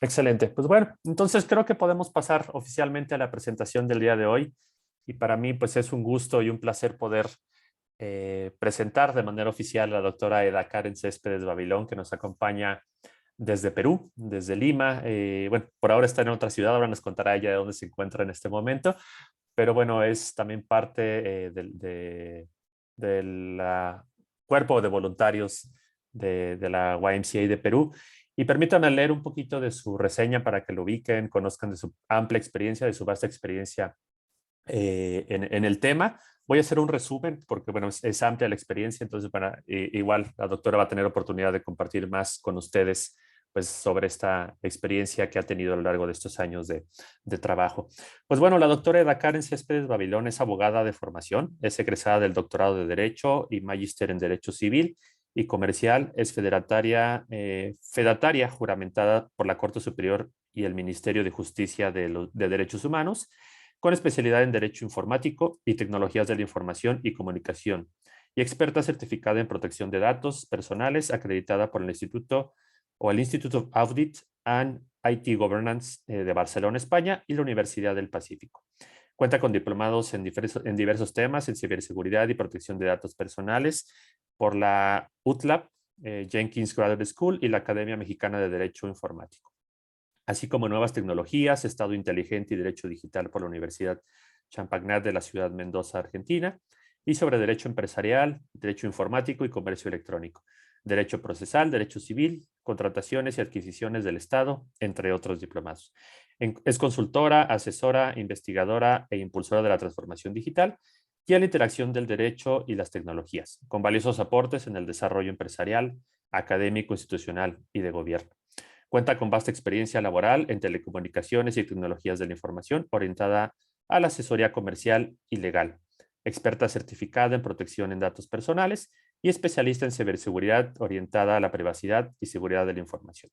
Excelente. Pues bueno, entonces creo que podemos pasar oficialmente a la presentación del día de hoy. Y para mí, pues es un gusto y un placer poder presentar de manera oficial a la doctora Eda Karen Céspedes Babilón, que nos acompaña desde Perú, desde Lima. Bueno, por ahora está en otra ciudad, ahora nos contará ella de dónde se encuentra en este momento, pero bueno, es también parte del cuerpo de voluntarios de la YMCA de Perú. Y permítanme leer un poquito de su reseña para que lo ubiquen, conozcan de su amplia experiencia, de su vasta experiencia en el tema. Voy a hacer un resumen porque, bueno, es amplia la experiencia, entonces igual la doctora va a tener oportunidad de compartir más con ustedes pues, sobre esta experiencia que ha tenido a lo largo de estos años de trabajo. Pues bueno, la doctora Eda Karen Céspedes Babilón es abogada de formación, es egresada del doctorado de Derecho y magíster en Derecho Civil y Comercial, es fedataria juramentada por la Corte Superior y el Ministerio de Justicia de Derechos Humanos, con especialidad en Derecho Informático y Tecnologías de la Información y Comunicación, y experta certificada en protección de datos personales, acreditada por el Instituto o el Institute of Audit and IT Governance de Barcelona, España, y la Universidad del Pacífico. Cuenta con diplomados en diversos temas en ciberseguridad y protección de datos personales por la UTLAB, Jenkins Graduate School y la Academia Mexicana de Derecho Informático, así como nuevas tecnologías, Estado inteligente y derecho digital por la Universidad Champagnat de la ciudad Mendoza, Argentina, y sobre derecho empresarial, derecho informático y comercio electrónico, derecho procesal, derecho civil, contrataciones y adquisiciones del Estado, entre otros diplomados. Es consultora, asesora, investigadora e impulsora de la transformación digital y a la interacción del derecho y las tecnologías, con valiosos aportes en el desarrollo empresarial, académico, institucional y de gobierno. Cuenta con vasta experiencia laboral en telecomunicaciones y tecnologías de la información orientada a la asesoría comercial y legal, experta certificada en protección en datos personales y especialista en ciberseguridad orientada a la privacidad y seguridad de la información.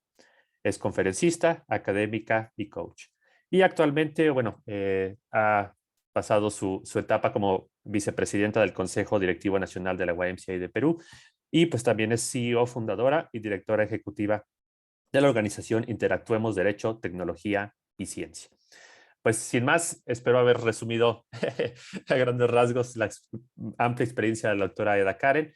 Es conferencista, académica y coach. Y actualmente, bueno, ha pasado su etapa como vicepresidenta del Consejo Directivo Nacional de la YMCA de Perú y pues también es CEO fundadora y directora ejecutiva de la organización Interactuemos Derecho, Tecnología y Ciencia. Pues sin más, espero haber resumido a grandes rasgos la amplia experiencia de la doctora Eda Karen.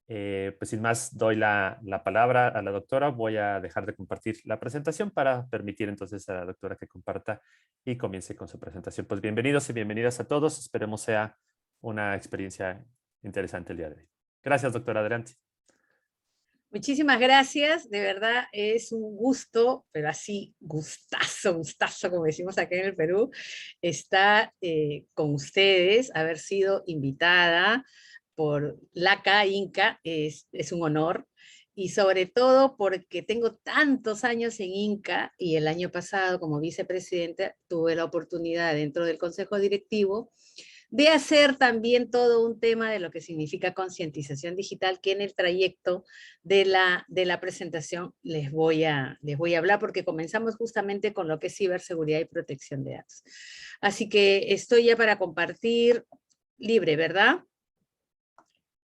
Pues sin más, doy la palabra a la doctora. Voy a dejar de compartir la presentación para permitir entonces a la doctora que comparta y comience con su presentación. Pues bienvenidos y bienvenidas a todos. Esperemos sea una experiencia interesante el día de hoy. Gracias, doctora. Adelante. Muchísimas gracias, de verdad es un gusto, pero así gustazo, gustazo, como decimos acá en el Perú, estar con ustedes, haber sido invitada por LACA Inca, es un honor, y sobre todo porque tengo tantos años en Inca, y el año pasado como vicepresidenta tuve la oportunidad dentro del Consejo Directivo de hacer también todo un tema de lo que significa concientización digital, que en el trayecto de la presentación les voy a hablar, porque comenzamos justamente con lo que es ciberseguridad y protección de datos. Así que estoy ya para compartir libre, ¿verdad?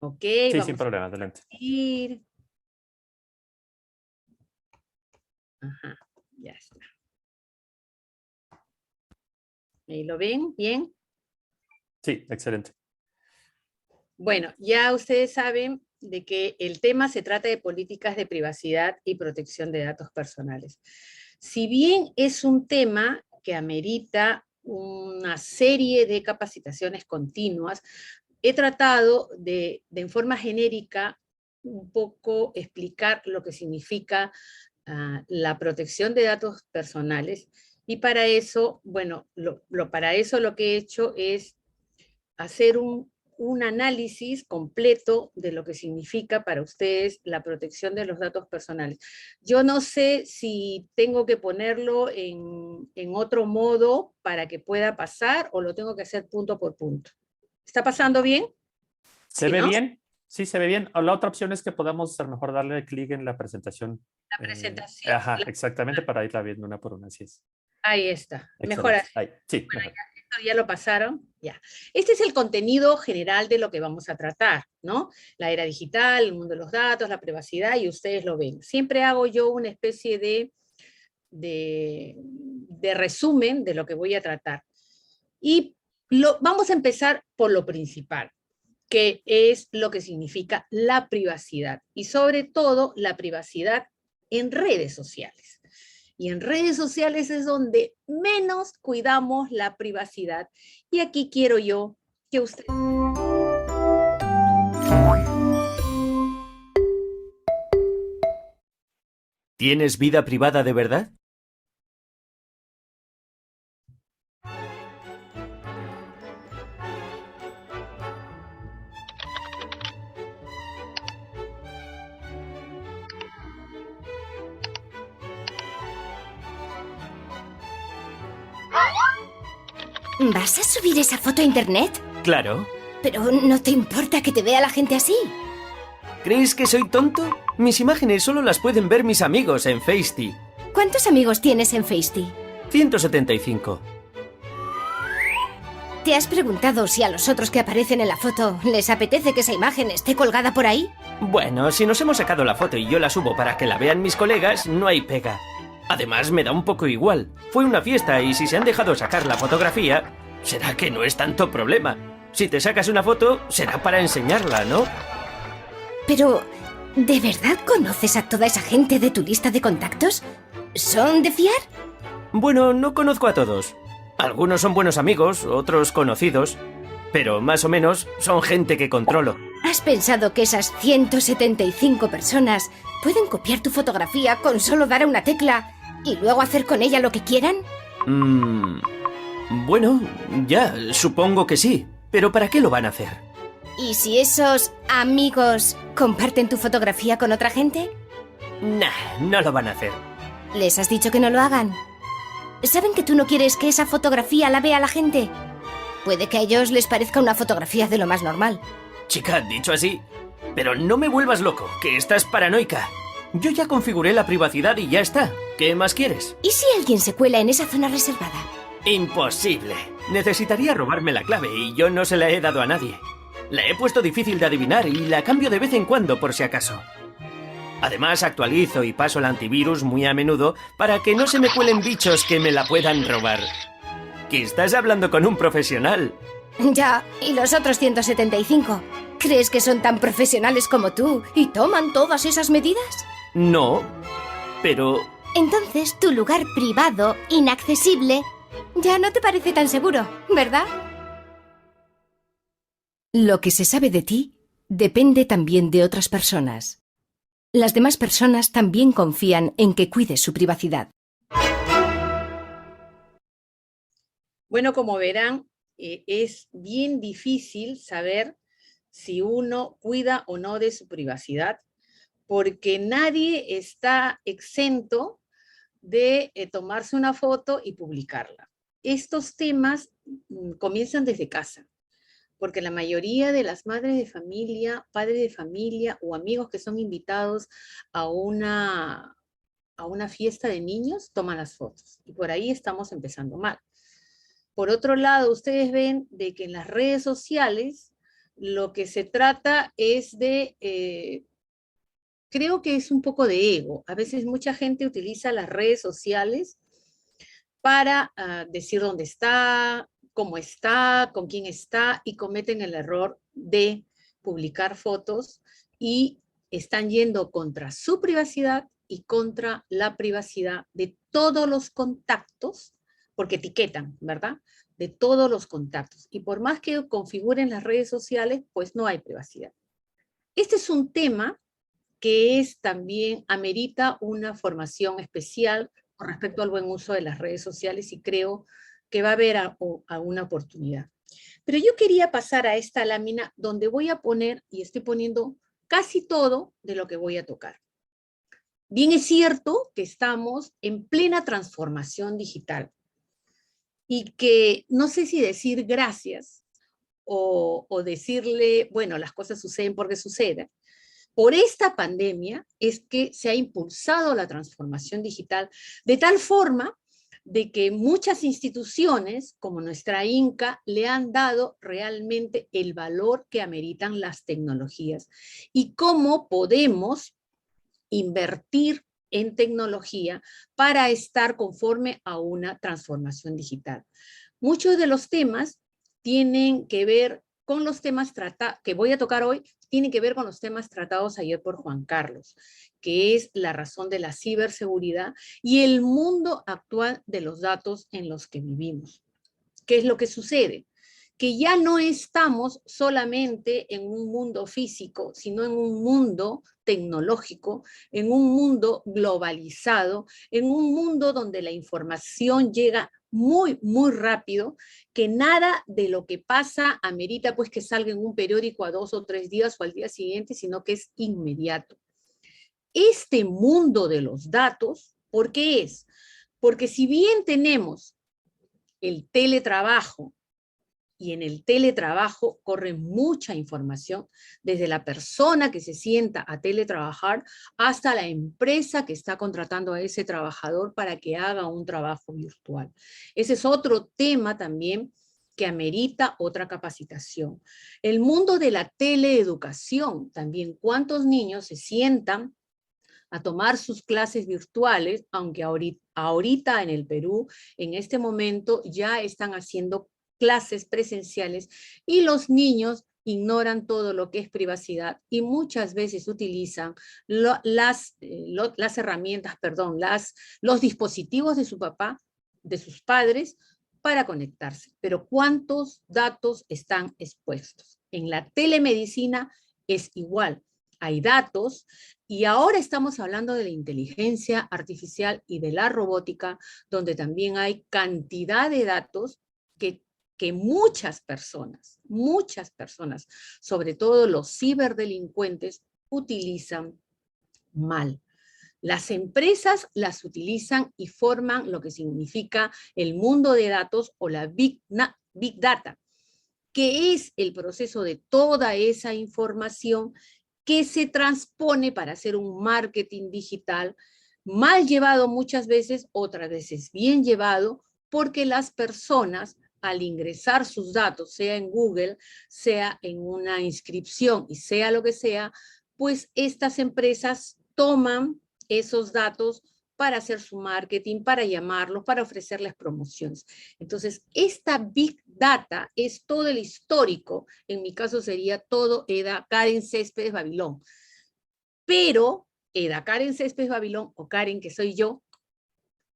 Ok, Sí, sin vamos problema. a Adelante. compartir. Ajá, ya está. ¿Ahí lo ven? ¿Bien? Sí, excelente. Bueno, ya ustedes saben de que el tema se trata de políticas de privacidad y protección de datos personales. Si bien es un tema que amerita una serie de capacitaciones continuas, he tratado de en forma genérica un poco explicar lo que significa la protección de datos personales, y para eso, bueno, para eso lo que he hecho es hacer un análisis completo de lo que significa para ustedes la protección de los datos personales. Yo no sé si tengo que ponerlo en otro modo para que pueda pasar, o lo tengo que hacer punto por punto. ¿Está pasando bien? ¿Se ¿Sí, ve no? bien? Sí, se ve bien. O la otra opción es que podamos a lo mejor darle clic en la presentación. La presentación. Ajá, exactamente, para irla viendo una por una. Así es. Ahí está. Mejor Excelente. así. Ahí, sí, Bueno, mejor. ya lo pasaron, ya. Este es el contenido general de lo que vamos a tratar, ¿no? La era digital, el mundo de los datos, la privacidad, y ustedes lo ven. Siempre hago yo una especie de de resumen de lo que voy a tratar. Y vamos a empezar por lo principal, que es lo que significa la privacidad, y sobre todo la privacidad en redes sociales. Y en redes sociales es donde menos cuidamos la privacidad. Y aquí quiero yo que usted... ¿Tienes vida privada de verdad? ¿Vas a subir esa foto a internet? Claro. ¿Pero no te importa que te vea la gente así? ¿Crees que soy tonto? Mis imágenes solo las pueden ver mis amigos en Facetime. ¿Cuántos amigos tienes en Facetime? 175. ¿Te has preguntado si a los otros que aparecen en la foto les apetece que esa imagen esté colgada por ahí? Bueno, si nos hemos sacado la foto y yo la subo para que la vean mis colegas, no hay pega. Además, me da un poco igual. Fue una fiesta y si se han dejado sacar la fotografía, será que no es tanto problema. Si te sacas una foto, será para enseñarla, ¿no? Pero, ¿de verdad conoces a toda esa gente de tu lista de contactos? ¿Son de fiar? Bueno, no conozco a todos. Algunos son buenos amigos, otros conocidos. Pero más o menos son gente que controlo. ¿Has pensado que esas 175 personas pueden copiar tu fotografía con solo dar a una tecla y luego hacer con ella lo que quieran? Bueno, ya, supongo que sí. ¿Pero para qué lo van a hacer? ¿Y si esos amigos comparten tu fotografía con otra gente? Nah, no lo van a hacer. ¿Les has dicho que no lo hagan? ¿Saben que tú no quieres que esa fotografía la vea la gente? Puede que a ellos les parezca una fotografía de lo más normal. Chica, dicho así, pero no me vuelvas loco, que estás paranoica. Yo ya configuré la privacidad y ya está. ¿Qué más quieres? ¿Y si alguien se cuela en esa zona reservada? Imposible. Necesitaría robarme la clave y yo no se la he dado a nadie. La he puesto difícil de adivinar y la cambio de vez en cuando por si acaso. Además, actualizo y paso el antivirus muy a menudo para que no se me cuelen bichos que me la puedan robar. ¿Que estás hablando con un profesional? Ya, ¿y los otros 175? ¿Crees que son tan profesionales como tú y toman todas esas medidas? No, pero... Entonces tu lugar privado, inaccesible, ya no te parece tan seguro, ¿verdad? Lo que se sabe de ti depende también de otras personas. Las demás personas también confían en que cuides su privacidad. Bueno, como verán, es bien difícil saber si uno cuida o no de su privacidad, porque nadie está exento de tomarse una foto y publicarla. Estos temas comienzan desde casa, porque la mayoría de las madres de familia, padres de familia o amigos que son invitados a una fiesta de niños toman las fotos. Y por ahí estamos empezando mal. Por otro lado, ustedes ven de que en las redes sociales lo que se trata es de, creo que es un poco de ego. A veces mucha gente utiliza las redes sociales para decir dónde está, cómo está, con quién está, y cometen el error de publicar fotos y están yendo contra su privacidad y contra la privacidad de todos los contactos, porque etiquetan, ¿verdad? De todos los contactos. Y por más que configuren las redes sociales, pues no hay privacidad. Este es un tema que es también, amerita una formación especial con respecto al buen uso de las redes sociales, y creo que va a haber una oportunidad. Pero yo quería pasar a esta lámina donde voy a poner, y estoy poniendo casi todo de lo que voy a tocar. Bien es cierto que estamos en plena transformación digital y que no sé si decir gracias o decirle, bueno, las cosas suceden porque suceden. Por esta pandemia es que se ha impulsado la transformación digital de tal forma de que muchas instituciones, como nuestra INCA, le han dado realmente el valor que ameritan las tecnologías y cómo podemos invertir en tecnología para estar conforme a una transformación digital. Muchos de los temas tienen que ver con los temas que voy a tocar hoy, tienen que ver con los temas tratados ayer por Juan Carlos, que es la razón de la ciberseguridad y el mundo actual de los datos en los que vivimos. ¿Qué es lo que sucede? Que ya no estamos solamente en un mundo físico, sino en un mundo tecnológico, en un mundo globalizado, en un mundo donde la información llega muy, muy rápido, que nada de lo que pasa amerita pues que salga en un periódico a 2 o 3 días o al día siguiente, sino que es inmediato. Este mundo de los datos, ¿por qué es? Porque si bien tenemos el teletrabajo, y en el teletrabajo corre mucha información, desde la persona que se sienta a teletrabajar hasta la empresa que está contratando a ese trabajador para que haga un trabajo virtual. Ese es otro tema también que amerita otra capacitación. El mundo de la teleeducación, también cuántos niños se sientan a tomar sus clases virtuales, aunque ahorita en el Perú, en este momento, ya están haciendo clases presenciales y los niños ignoran todo lo que es privacidad y muchas veces utilizan las herramientas, los dispositivos de su papá, de sus padres, para conectarse. Pero ¿cuántos datos están expuestos? En la telemedicina es igual. Hay datos y ahora estamos hablando de la inteligencia artificial y de la robótica, donde también hay cantidad de datos que muchas personas, sobre todo los ciberdelincuentes, utilizan mal. Las empresas las utilizan y forman lo que significa el mundo de datos o la Big Data, que es el proceso de toda esa información que se transpone para hacer un marketing digital, mal llevado muchas veces, otras veces bien llevado, porque las personas al ingresar sus datos, sea en Google, sea en una inscripción y sea lo que sea, pues estas empresas toman esos datos para hacer su marketing, para llamarlos, para ofrecerles promociones. Entonces, esta Big Data es todo el histórico, en mi caso sería todo Eda Karen Céspedes Babilón. Pero Eda Karen Céspedes Babilón, o Karen, que soy yo,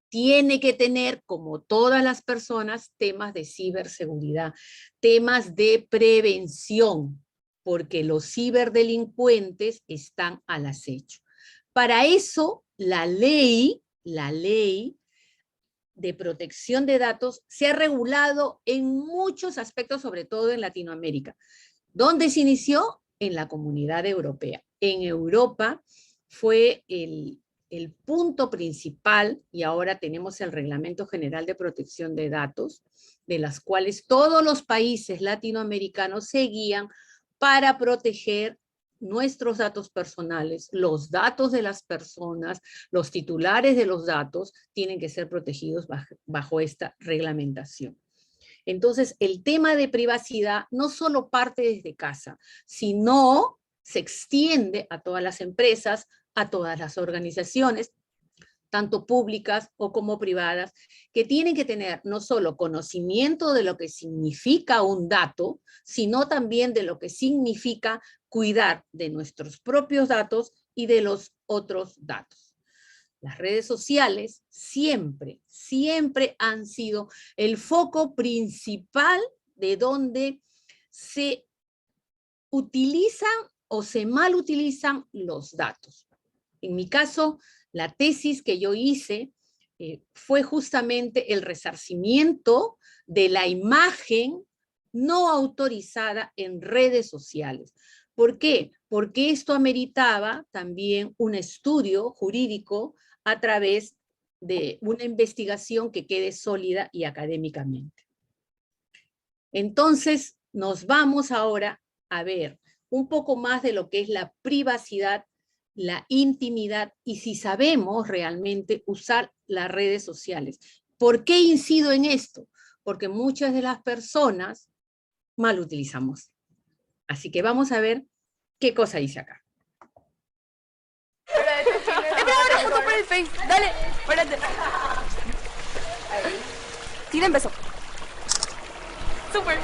tiene que tener, como todas las personas, temas de ciberseguridad, temas de prevención, porque los ciberdelincuentes están al acecho. Para eso, la ley de protección de datos se ha regulado en muchos aspectos, sobre todo en Latinoamérica. ¿Dónde se inició? En la Comunidad Europea. En Europa fue el punto principal, y ahora tenemos el Reglamento General de Protección de Datos, de las cuales todos los países latinoamericanos se guían para proteger nuestros datos personales, los datos de las personas, los titulares de los datos tienen que ser protegidos bajo esta reglamentación. Entonces, el tema de privacidad no solo parte desde casa, sino se extiende a todas las empresas, a todas las organizaciones, tanto públicas o como privadas, que tienen que tener no solo conocimiento de lo que significa un dato, sino también de lo que significa cuidar de nuestros propios datos y de los otros datos. Las redes sociales siempre han sido el foco principal de donde se utilizan o se mal utilizan los datos. En mi caso, la tesis que yo hice fue justamente el resarcimiento de la imagen no autorizada en redes sociales. ¿Por qué? Porque esto ameritaba también un estudio jurídico a través de una investigación que quede sólida y académicamente. Entonces, nos vamos ahora a ver un poco más de lo que es la privacidad, la intimidad y si sabemos realmente usar las redes sociales. ¿Por qué incido en esto? Porque muchas de las personas mal utilizamos. Así que vamos a ver qué cosa dice acá. Face, dale, párate. Ahí. Tiren beso. Súper.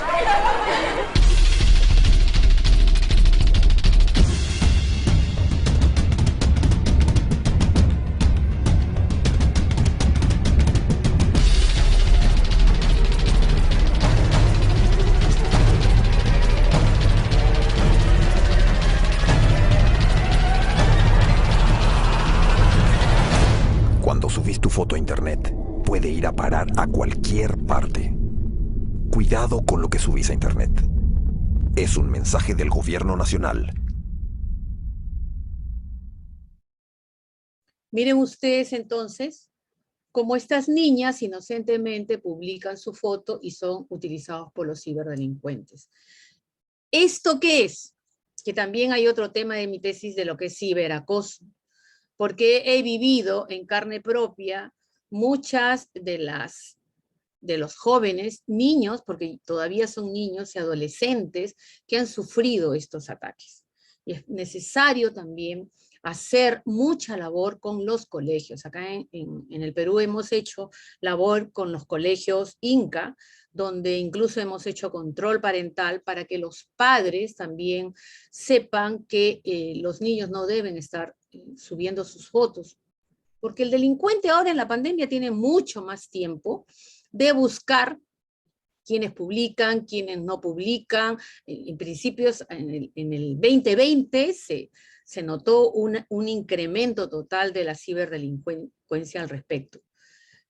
Cuando subís tu foto a internet, puede ir a parar a cualquier parte. Cuidado con lo que subís a internet. Es un mensaje del Gobierno Nacional. Miren ustedes entonces cómo estas niñas inocentemente publican su foto y son utilizados por los ciberdelincuentes. ¿Esto qué es? Que también hay otro tema de mi tesis de lo que es ciberacoso, porque he vivido en carne propia muchas de los jóvenes, niños, porque todavía son niños y adolescentes que han sufrido estos ataques. Y es necesario también hacer mucha labor con los colegios. Acá en el Perú hemos hecho labor con los colegios INCA, donde incluso hemos hecho control parental para que los padres también sepan que los niños no deben estar subiendo sus fotos. Porque el delincuente ahora en la pandemia tiene mucho más tiempo de buscar quienes publican, quienes no publican. En principios, en el 2020 se notó un incremento total de la ciberdelincuencia al respecto.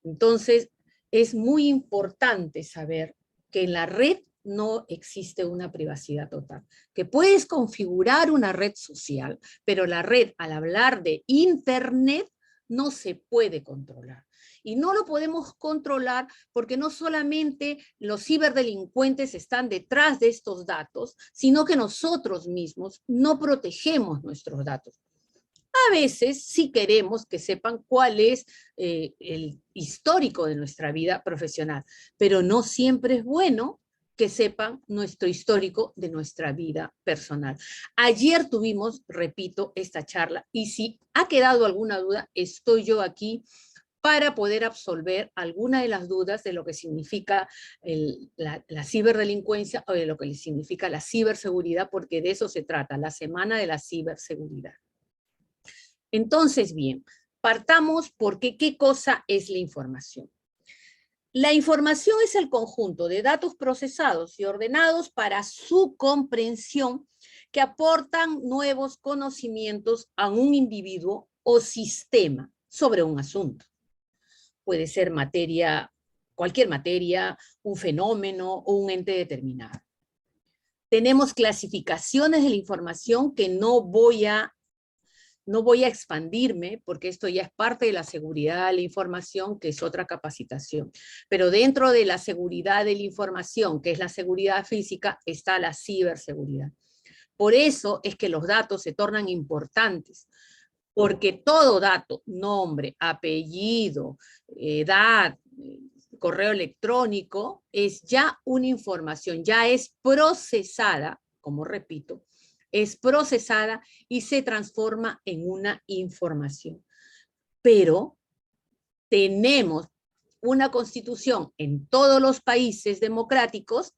Entonces, es muy importante saber que en la red no existe una privacidad total, que puedes configurar una red social, pero la red, al hablar de Internet, no se puede controlar. Y no lo podemos controlar porque no solamente los ciberdelincuentes están detrás de estos datos, sino que nosotros mismos no protegemos nuestros datos. A veces sí queremos que sepan cuál es el histórico de nuestra vida profesional, pero no siempre es bueno que sepan nuestro histórico de nuestra vida personal. Ayer tuvimos, repito, esta charla, y si ha quedado alguna duda, estoy yo aquí para poder absolver alguna de las dudas de lo que significa la ciberdelincuencia o de lo que significa la ciberseguridad, porque de eso se trata, la semana de la ciberseguridad. Entonces, bien, partamos porque ¿qué cosa es la información? La información es el conjunto de datos procesados y ordenados para su comprensión que aportan nuevos conocimientos a un individuo o sistema sobre un asunto. Puede ser materia, cualquier materia, un fenómeno o un ente determinado. Tenemos clasificaciones de la información que no voy a expandirme, porque esto ya es parte de la seguridad de la información, que es otra capacitación. Pero dentro de la seguridad de la información, que es la seguridad física, está la ciberseguridad. Por eso es que los datos se tornan importantes, porque todo dato, nombre, apellido, edad, correo electrónico, es ya una información, ya es procesada, como repito, es procesada y se transforma en una información. Pero tenemos una constitución en todos los países democráticos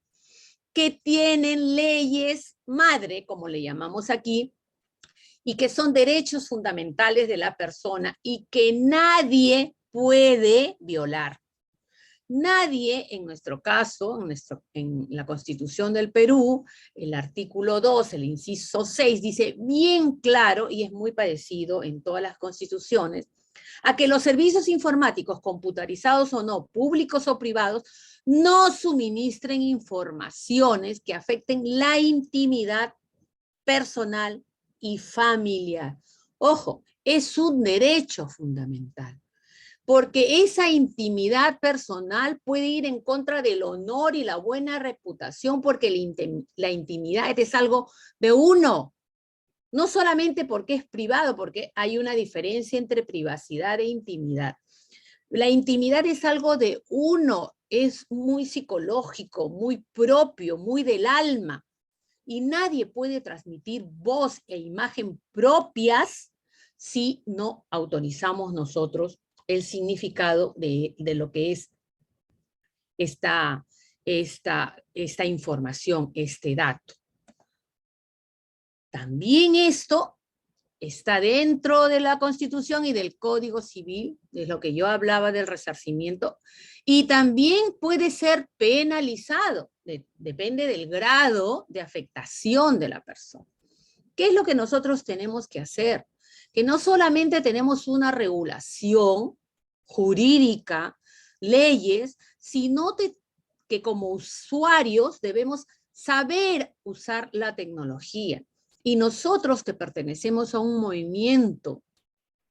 que tienen leyes madre, como le llamamos aquí, y que son derechos fundamentales de la persona y que nadie puede violar. Nadie, en nuestro caso, en la Constitución del Perú, el artículo 2, el inciso 6, dice bien claro, y es muy parecido en todas las constituciones, a que los servicios informáticos, computarizados o no, públicos o privados, no suministren informaciones que afecten la intimidad personal y familiar. Ojo, es un derecho fundamental, porque esa intimidad personal puede ir en contra del honor y la buena reputación, porque la intimidad es algo de uno, no solamente porque es privado, porque hay una diferencia entre privacidad e intimidad. La intimidad es algo de uno, es muy psicológico, muy propio, muy del alma, y nadie puede transmitir voz e imagen propias si no autorizamos nosotros el significado de lo que es esta información, este dato. También esto está dentro de la Constitución y del Código Civil, es lo que yo hablaba del resarcimiento, y también puede ser penalizado, depende del grado de afectación de la persona. ¿Qué es lo que nosotros tenemos que hacer? Que no solamente tenemos una regulación jurídica, leyes, sino que como usuarios debemos saber usar la tecnología. Y nosotros que pertenecemos a un movimiento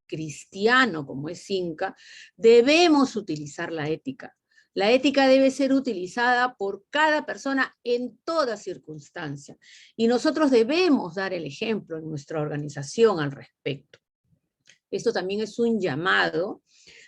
cristiano como es Inca, debemos utilizar la ética. La ética debe ser utilizada por cada persona en toda circunstancia. Y nosotros debemos dar el ejemplo en nuestra organización al respecto. Esto también es un llamado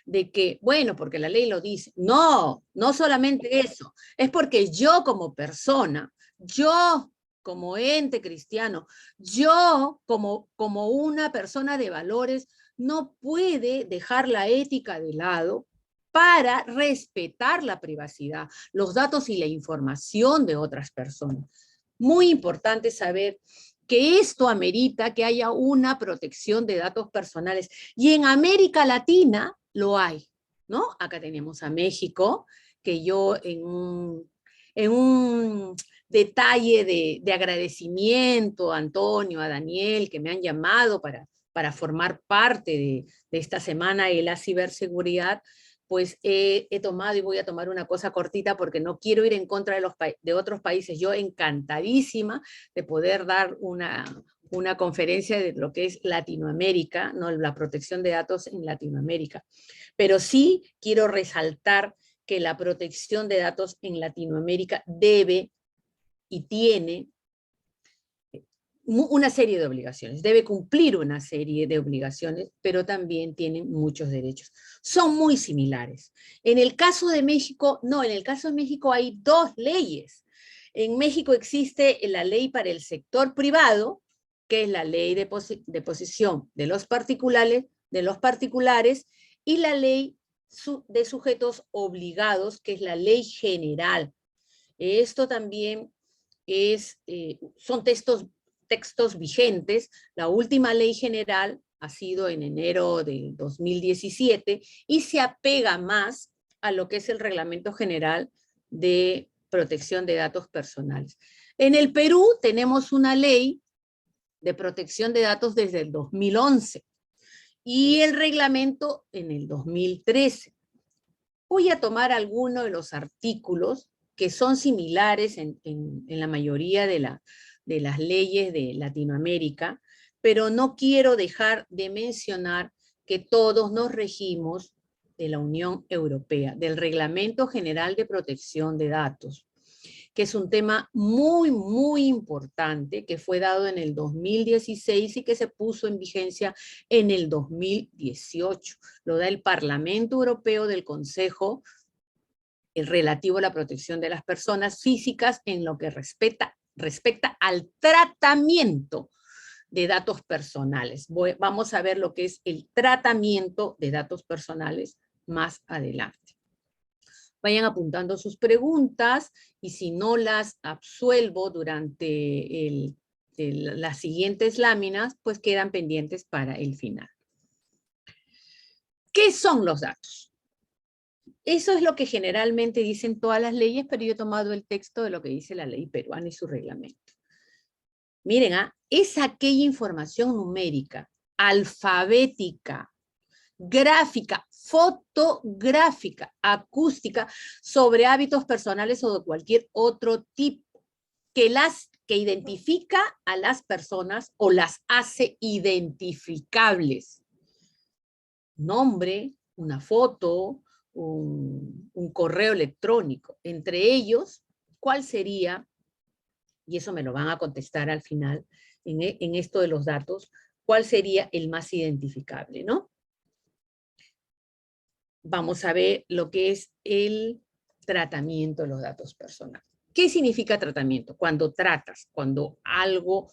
de que, bueno, porque la ley lo dice. No, no solamente eso. Es porque yo como persona, yo como ente cristiano, yo como una persona de valores, no puede dejar la ética de lado para respetar la privacidad, los datos y la información de otras personas. Muy importante saber que esto amerita que haya una protección de datos personales. Y en América Latina lo hay, ¿no? Acá tenemos a México, que yo en un detalle de agradecimiento a Antonio, a Daniel, que me han llamado para formar parte de esta semana de la ciberseguridad, pues he tomado y voy a tomar una cosa cortita porque no quiero ir en contra de otros países. Yo encantadísima de poder dar una conferencia de lo que es Latinoamérica, ¿no? La protección de datos en Latinoamérica. Pero sí quiero resaltar que la protección de datos en Latinoamérica debe y tiene una serie de obligaciones, debe cumplir una serie de obligaciones, pero también tiene muchos derechos. Son muy similares. En el caso de México, no, en el caso de México hay dos leyes. En México existe la ley para el sector privado, que es la ley de posesión de los particulares, y la ley de sujetos obligados, que es la ley general. Esto también son textos vigentes. La última ley general ha sido en enero del 2017 y se apega más a lo que es el Reglamento General de Protección de Datos Personales. En el Perú tenemos una ley de protección de datos desde el 2011 y el reglamento en el 2013. Voy a tomar algunos de los artículos que son similares en la mayoría de las leyes de Latinoamérica, pero no quiero dejar de mencionar que todos nos regimos de la Unión Europea, del Reglamento General de Protección de Datos, que es un tema muy, muy importante, que fue dado en el 2016 y que se puso en vigencia en el 2018. Lo da el Parlamento Europeo del Consejo, el relativo a la protección de las personas físicas en lo que respecta al tratamiento de datos personales. Vamos a ver lo que es el tratamiento de datos personales más adelante. Vayan apuntando sus preguntas y si no las absuelvo durante las siguientes láminas, pues quedan pendientes para el final. ¿Qué son los datos? Eso es lo que generalmente dicen todas las leyes, pero yo he tomado el texto de lo que dice la ley peruana y su reglamento. Miren, es aquella información numérica, alfabética, gráfica, fotográfica, acústica, sobre hábitos personales o de cualquier otro tipo, que identifica a las personas o las hace identificables. Nombre, una foto, un correo electrónico. Entre ellos, ¿cuál sería? Y eso me lo van a contestar al final, en esto de los datos, ¿cuál sería el más identificable, no? Vamos a ver lo que es el tratamiento de los datos personales. ¿Qué significa tratamiento? Cuando tratas, cuando algo,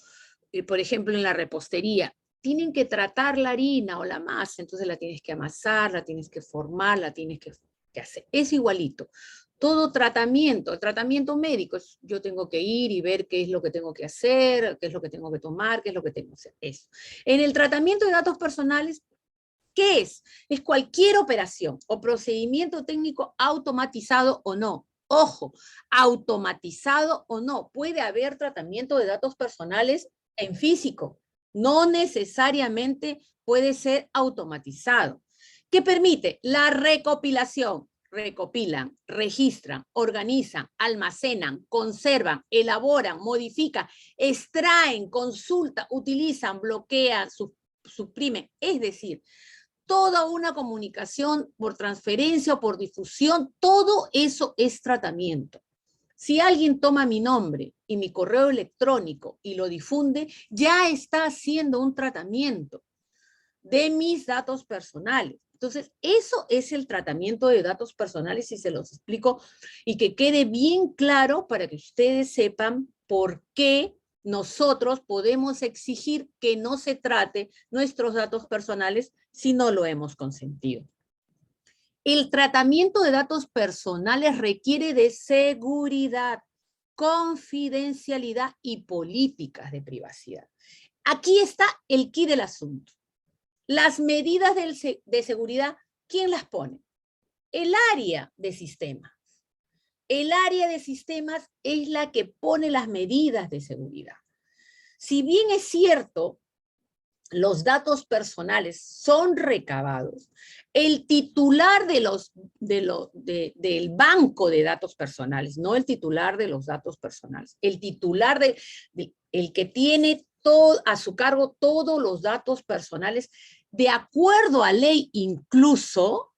por ejemplo, en la repostería, tienen que tratar la harina o la masa, entonces la tienes que amasar, la tienes que formar, la tienes que hacer. Es igualito. Todo tratamiento, el tratamiento médico, yo tengo que ir y ver qué es lo que tengo que hacer, qué es lo que tengo que tomar, qué es lo que tengo que hacer. Eso. En el tratamiento de datos personales, ¿qué es? Es cualquier operación o procedimiento técnico automatizado o no. Ojo, automatizado o no. Puede haber tratamiento de datos personales en físico. No necesariamente puede ser automatizado. ¿Qué permite? La recopilación. Recopilan, registran, organizan, almacenan, conservan, elaboran, modifican, extraen, consultan, utilizan, bloquean, suprimen. Es decir, toda una comunicación por transferencia o por difusión, todo eso es tratamiento. Si alguien toma mi nombre y mi correo electrónico y lo difunde, ya está haciendo un tratamiento de mis datos personales. Entonces, eso es el tratamiento de datos personales y se los explico y que quede bien claro para que ustedes sepan por qué nosotros podemos exigir que no se trate nuestros datos personales si no lo hemos consentido. El tratamiento de datos personales requiere de seguridad, confidencialidad y políticas de privacidad. Aquí está el quid del asunto. Las medidas de seguridad, ¿quién las pone? El área de sistemas. El área de sistemas es la que pone las medidas de seguridad. Si bien es cierto, los datos personales son recabados, el titular del banco de datos personales, no el titular de los datos personales, el titular el que tiene a su cargo todos los datos personales, de acuerdo a ley incluso,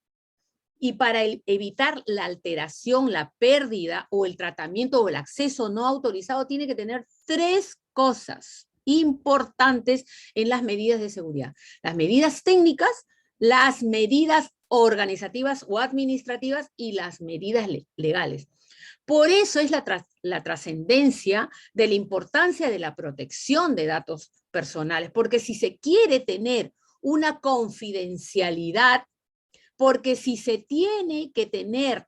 y para evitar la alteración, la pérdida o el tratamiento o el acceso no autorizado, tiene que tener 3 cosas importantes en las medidas de seguridad. Las medidas técnicas, las medidas organizativas o administrativas y las medidas legales. Por eso es la trascendencia de la importancia de la protección de datos personales, porque si se quiere tener una confidencialidad, porque si se tiene que tener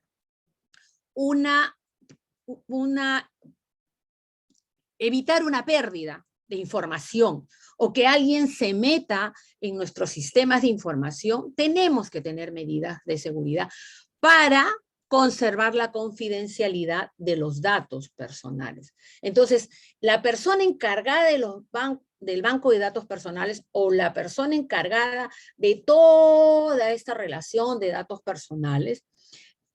evitar una pérdida de información o que alguien se meta en nuestros sistemas de información, tenemos que tener medidas de seguridad para conservar la confidencialidad de los datos personales. Entonces, la persona encargada del banco de datos personales o la persona encargada de toda esta relación de datos personales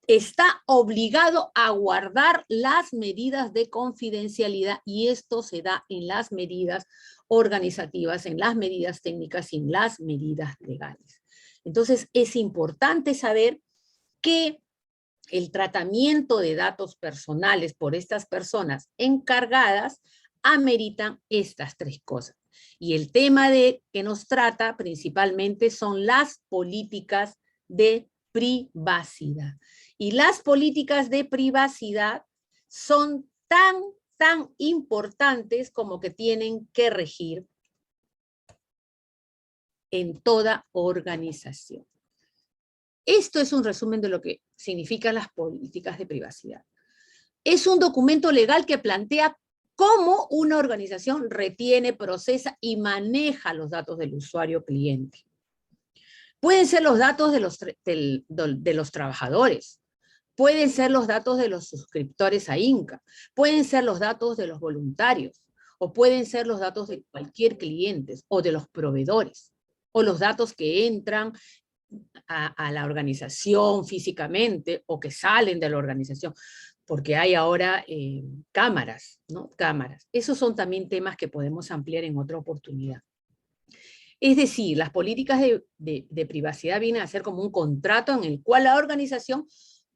está obligado a guardar las medidas de confidencialidad y esto se da en las medidas organizativas, en las medidas técnicas y en las medidas legales. Entonces, es importante saber que el tratamiento de datos personales por estas personas encargadas ameritan estas 3 cosas. Y el tema que nos trata principalmente son las políticas de privacidad. Y las políticas de privacidad son tan importantes como que tienen que regir en toda organización. Esto es un resumen de lo que significan las políticas de privacidad. Es un documento legal que plantea cómo una organización retiene, procesa y maneja los datos del usuario cliente. Pueden ser los datos de los trabajadores, pueden ser los datos de los suscriptores a Inca, pueden ser los datos de los voluntarios, o pueden ser los datos de cualquier cliente, o de los proveedores, o los datos que entran a la organización físicamente, o que salen de la organización, porque hay ahora cámaras, ¿no? Cámaras. Esos son también temas que podemos ampliar en otra oportunidad. Es decir, las políticas de privacidad vienen a ser como un contrato en el cual la organización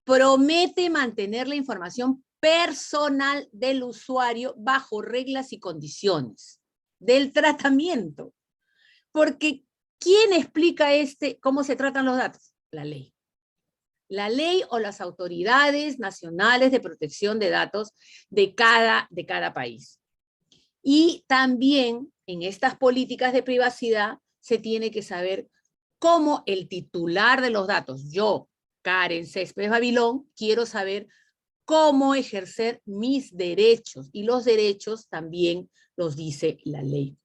promete mantener la información personal del usuario bajo reglas y condiciones del tratamiento. Porque, ¿quién explica cómo se tratan los datos? La ley. La ley o las autoridades nacionales de protección de datos de cada país. Y también en estas políticas de privacidad se tiene que saber cómo el titular de los datos, yo, Karen Céspedes Babilón, quiero saber cómo ejercer mis derechos, y los derechos también los dice la ley.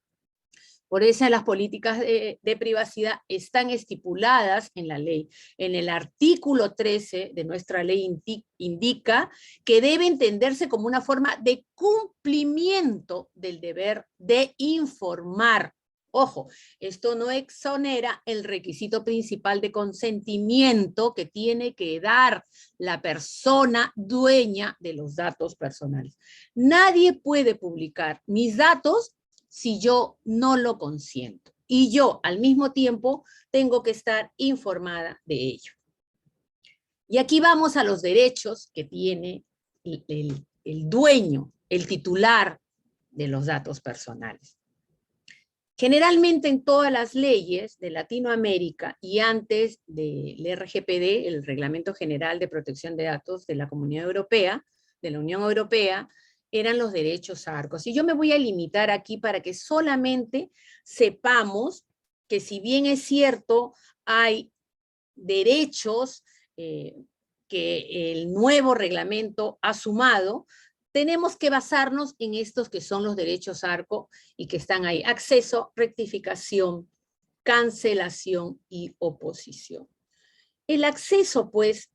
Por eso las políticas de privacidad están estipuladas en la ley. En el artículo 13 de nuestra ley indica que debe entenderse como una forma de cumplimiento del deber de informar. Ojo, esto no exonera el requisito principal de consentimiento que tiene que dar la persona dueña de los datos personales. Nadie puede publicar mis datos si yo no lo consiento. Y yo, al mismo tiempo, tengo que estar informada de ello. Y aquí vamos a los derechos que tiene el dueño, el titular de los datos personales. Generalmente en todas las leyes de Latinoamérica y antes del RGPD, el Reglamento General de Protección de Datos de la Comunidad Europea, de la Unión Europea, eran los derechos ARCOS. Y yo me voy a limitar aquí para que solamente sepamos que si bien es cierto, hay derechos que el nuevo reglamento ha sumado, tenemos que basarnos en estos que son los derechos ARCO y que están ahí: acceso, rectificación, cancelación y oposición. El acceso, pues,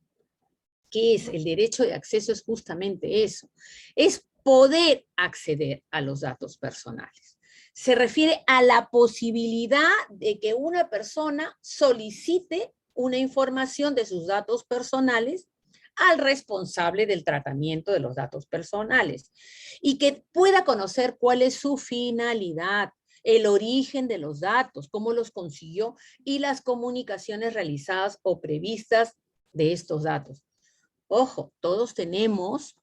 ¿qué es? El derecho de acceso es justamente eso, es poder acceder a los datos personales. Se refiere a la posibilidad de que una persona solicite una información de sus datos personales al responsable del tratamiento de los datos personales y que pueda conocer cuál es su finalidad, el origen de los datos, cómo los consiguió y las comunicaciones realizadas o previstas de estos datos. Ojo, todos tenemos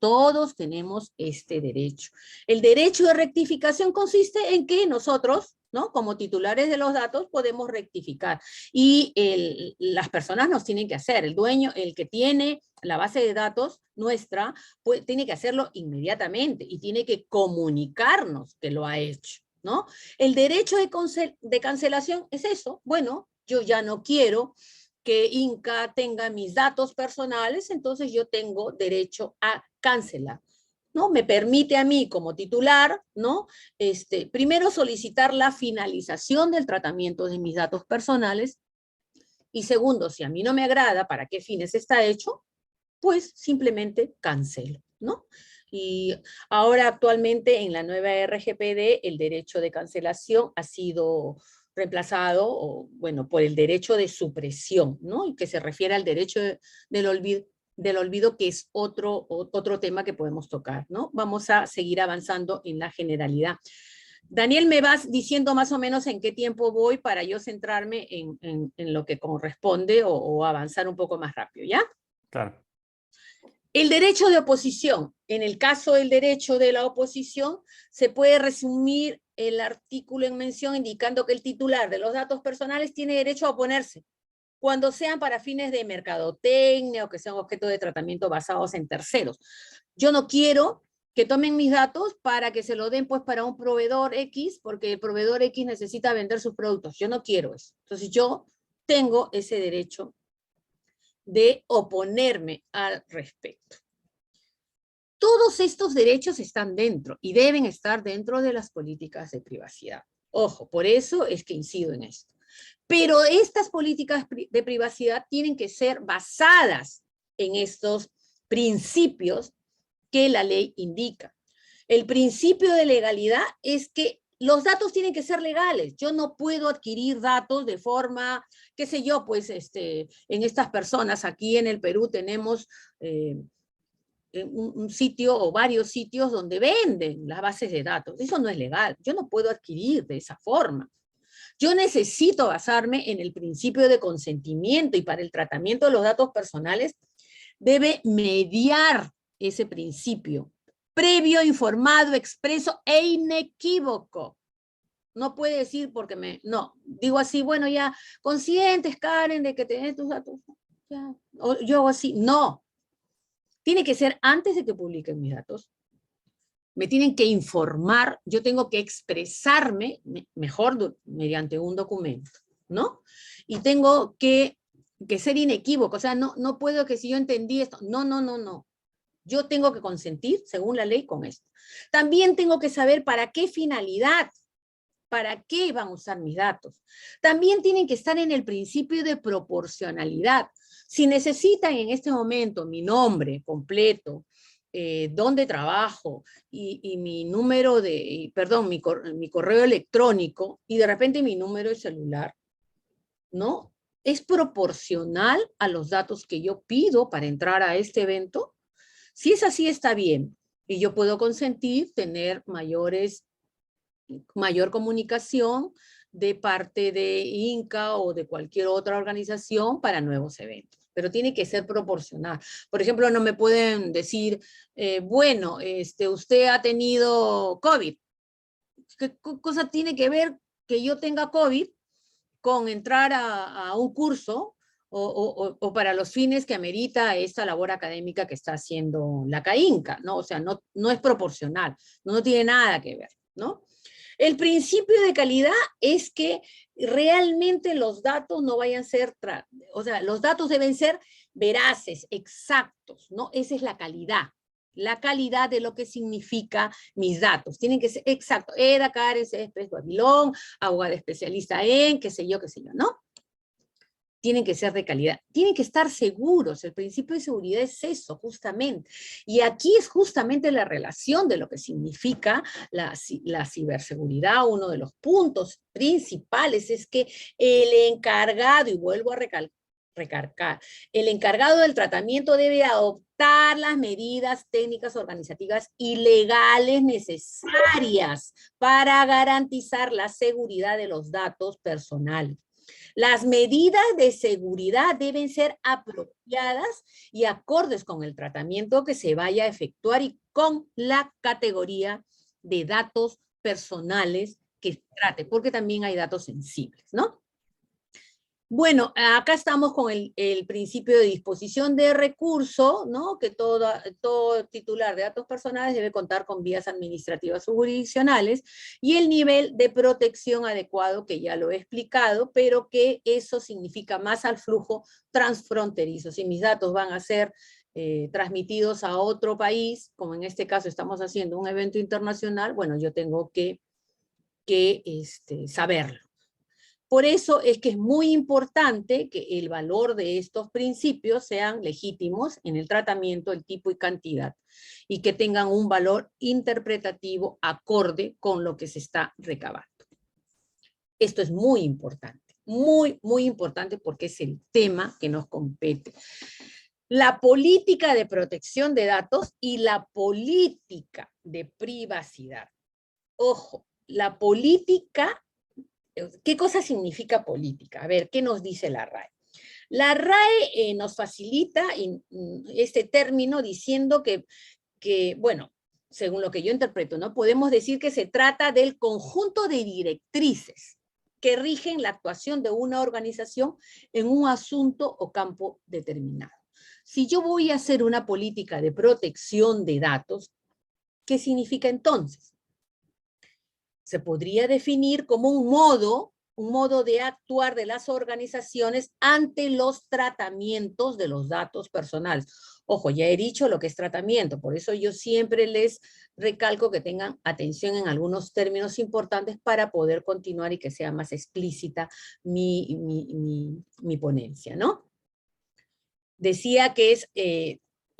este derecho. El derecho de rectificación consiste en que nosotros, ¿no?, como titulares de los datos, podemos rectificar. Y las personas nos tienen que hacer. El dueño, el que tiene la base de datos nuestra, pues, tiene que hacerlo inmediatamente y tiene que comunicarnos que lo ha hecho, ¿no? El derecho de cancelación es eso. Bueno, yo ya no quiero que Inca tenga mis datos personales, entonces yo tengo derecho a cancelar, ¿no? Me permite a mí como titular, ¿no?, primero solicitar la finalización del tratamiento de mis datos personales, y segundo, si a mí no me agrada para qué fines está hecho, pues simplemente cancelo, ¿no? Y ahora actualmente en la nueva RGPD el derecho de cancelación ha sido reemplazado, o, bueno, por el derecho de supresión, ¿no? Y que se refiere al derecho del olvido, que es otro tema que podemos tocar, ¿no? Vamos a seguir avanzando en la generalidad. Daniel, ¿me vas diciendo más o menos en qué tiempo voy para yo centrarme en lo que corresponde o avanzar un poco más rápido, ¿ya? Claro. El derecho de oposición. En el caso del derecho de la oposición, se puede resumir el artículo en mención indicando que el titular de los datos personales tiene derecho a oponerse cuando sean para fines de mercadotecnia o que sean objeto de tratamiento basados en terceros. Yo no quiero que tomen mis datos para que se lo den, pues, para un proveedor X, porque el proveedor X necesita vender sus productos. Yo no quiero eso. Entonces yo tengo ese derecho de oponerme al respecto. Todos estos derechos están dentro y deben estar dentro de las políticas de privacidad. Ojo, por eso es que incido en esto. Pero estas políticas de privacidad tienen que ser basadas en estos principios que la ley indica. El principio de legalidad es que los datos tienen que ser legales. Yo no puedo adquirir datos de forma, qué sé yo, pues en estas personas aquí en el Perú tenemos un sitio o varios sitios donde venden las bases de datos. Eso no es legal. Yo no puedo adquirir de esa forma. Yo necesito basarme en el principio de consentimiento, y para el tratamiento de los datos personales debe mediar ese principio previo, informado, expreso e inequívoco. No puede decir porque no, digo así, bueno, ya, conscientes, Karen, de que tenés tus datos, ya, o yo hago así, no. Tiene que ser antes de que publiquen mis datos. me tienen que informar, yo tengo que expresarme mejor mediante un documento, ¿no? Y tengo que ser inequívoco, o sea, no puedo que si yo entendí esto, no. Yo tengo que consentir, según la ley, con esto. También tengo que saber para qué finalidad, para qué van a usar mis datos. También tienen que estar en el principio de proporcionalidad. Si necesitan en este momento mi nombre completo, dónde trabajo y mi número de, perdón, mi correo electrónico y de repente mi número de celular, ¿no? ¿Es proporcional a los datos que yo pido para entrar a este evento? Si es así, está bien. Y yo puedo consentir tener mayor comunicación de parte de Inca o de cualquier otra organización para nuevos eventos. Pero tiene que ser proporcional. Por ejemplo, no me pueden decir, bueno, usted ha tenido COVID. ¿Qué cosa tiene que ver que yo tenga COVID con entrar a un curso o para los fines que amerita esta labor académica que está haciendo la CAINCA, ¿no? O sea, no es proporcional, no tiene nada que ver, ¿no? El principio de calidad es que realmente los datos no vayan a ser, o sea, los datos deben ser veraces, exactos, ¿no? Esa es la calidad de lo que significa mis datos. Tienen que ser exactos. Eda, Karen, Céspedes, Babilón, abogada especialista en, qué sé yo, ¿no? Tienen que ser de calidad. Tienen que estar seguros. El principio de seguridad es eso, justamente. Y aquí es justamente la relación de lo que significa la ciberseguridad. Uno de los puntos principales es que el encargado, y vuelvo a recargar, el encargado del tratamiento debe adoptar las medidas técnicas, organizativas y legales necesarias para garantizar la seguridad de los datos personales. Las medidas de seguridad deben ser apropiadas y acordes con el tratamiento que se vaya a efectuar y con la categoría de datos personales que se trate, porque también hay datos sensibles, ¿no? Bueno, acá estamos con el principio de disposición de recurso, ¿no? Que todo titular de datos personales debe contar con vías administrativas o jurisdiccionales, y el nivel de protección adecuado, que ya lo he explicado, pero que eso significa más al flujo transfronterizo. Si mis datos van a ser transmitidos a otro país, como en este caso estamos haciendo un evento internacional, bueno, yo tengo que saberlo. Por eso es que es muy importante que el valor de estos principios sean legítimos en el tratamiento, el tipo y cantidad, y que tengan un valor interpretativo acorde con lo que se está recabando. Esto es muy importante, muy importante, porque es el tema que nos compete. La política de protección de datos y la política de privacidad. Ojo, la política. ¿Qué cosa significa política? A ver, ¿qué nos dice la RAE? La RAE nos facilita este término diciendo que, bueno, según lo que yo interpreto, ¿no? Podemos decir que se trata del conjunto de directrices que rigen la actuación de una organización en un asunto o campo determinado. Si yo voy a hacer una política de protección de datos, ¿qué significa entonces? Se podría definir como un modo de actuar de las organizaciones ante los tratamientos de los datos personales. Ojo, ya he dicho lo que es tratamiento, por eso yo siempre les recalco que tengan atención en algunos términos importantes para poder continuar y que sea más explícita mi ponencia, ¿no? Decía que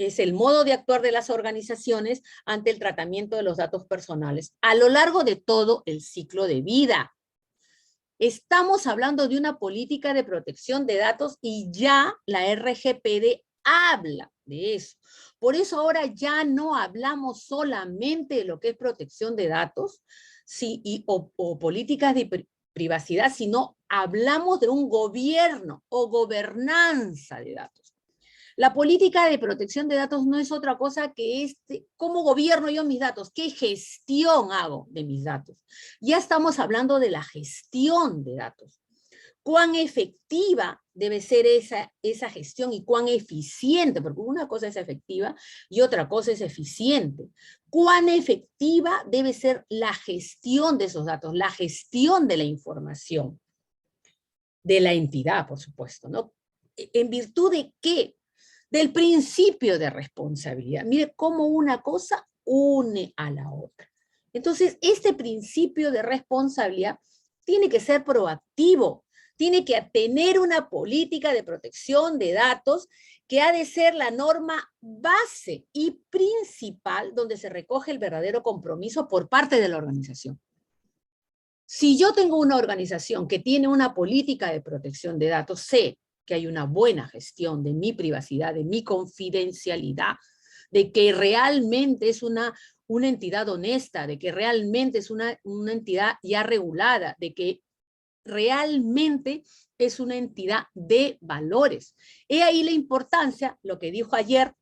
es el modo de actuar de las organizaciones ante el tratamiento de los datos personales a lo largo de todo el ciclo de vida. Estamos hablando de una política de protección de datos y ya la RGPD habla de eso. Por eso ahora ya no hablamos solamente de lo que es protección de datos o políticas de privacidad, sino hablamos de un gobierno o gobernanza de datos. La política de protección de datos no es otra cosa que cómo gobierno yo mis datos, qué gestión hago de mis datos. Ya estamos hablando de la gestión de datos. cuán efectiva debe ser esa gestión y cuán eficiente, porque una cosa es efectiva y otra cosa es eficiente. Cuán efectiva debe ser la gestión de esos datos, la gestión de la información, de la entidad, por supuesto, ¿no? ¿En virtud de qué? Del principio de responsabilidad. Mire cómo una cosa une a la otra. Entonces, este principio de responsabilidad tiene que ser proactivo, tiene que tener una política de protección de datos que ha de ser la norma base y principal donde se recoge el verdadero compromiso por parte de la organización. Si yo tengo una organización que tiene una política de protección de datos, sé que hay una buena gestión de mi privacidad, de mi confidencialidad, de que realmente es una entidad honesta, de que realmente es una entidad ya regulada, de que realmente es una entidad de valores. He ahí la importancia, lo que dijo ayer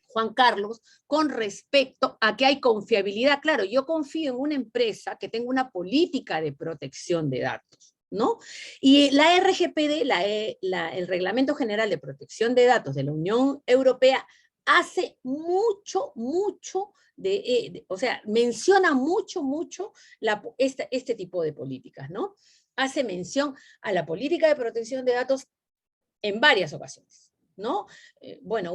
Juan Carlos, con respecto a que hay confiabilidad. Claro, yo confío en una empresa que tenga una política de protección de datos, ¿no? Y la RGPD, el Reglamento General de Protección de Datos de la Unión Europea, hace mucho, o sea, menciona mucho este tipo de políticas, ¿no? Hace mención a la política de protección de datos en varias ocasiones, ¿no? Bueno,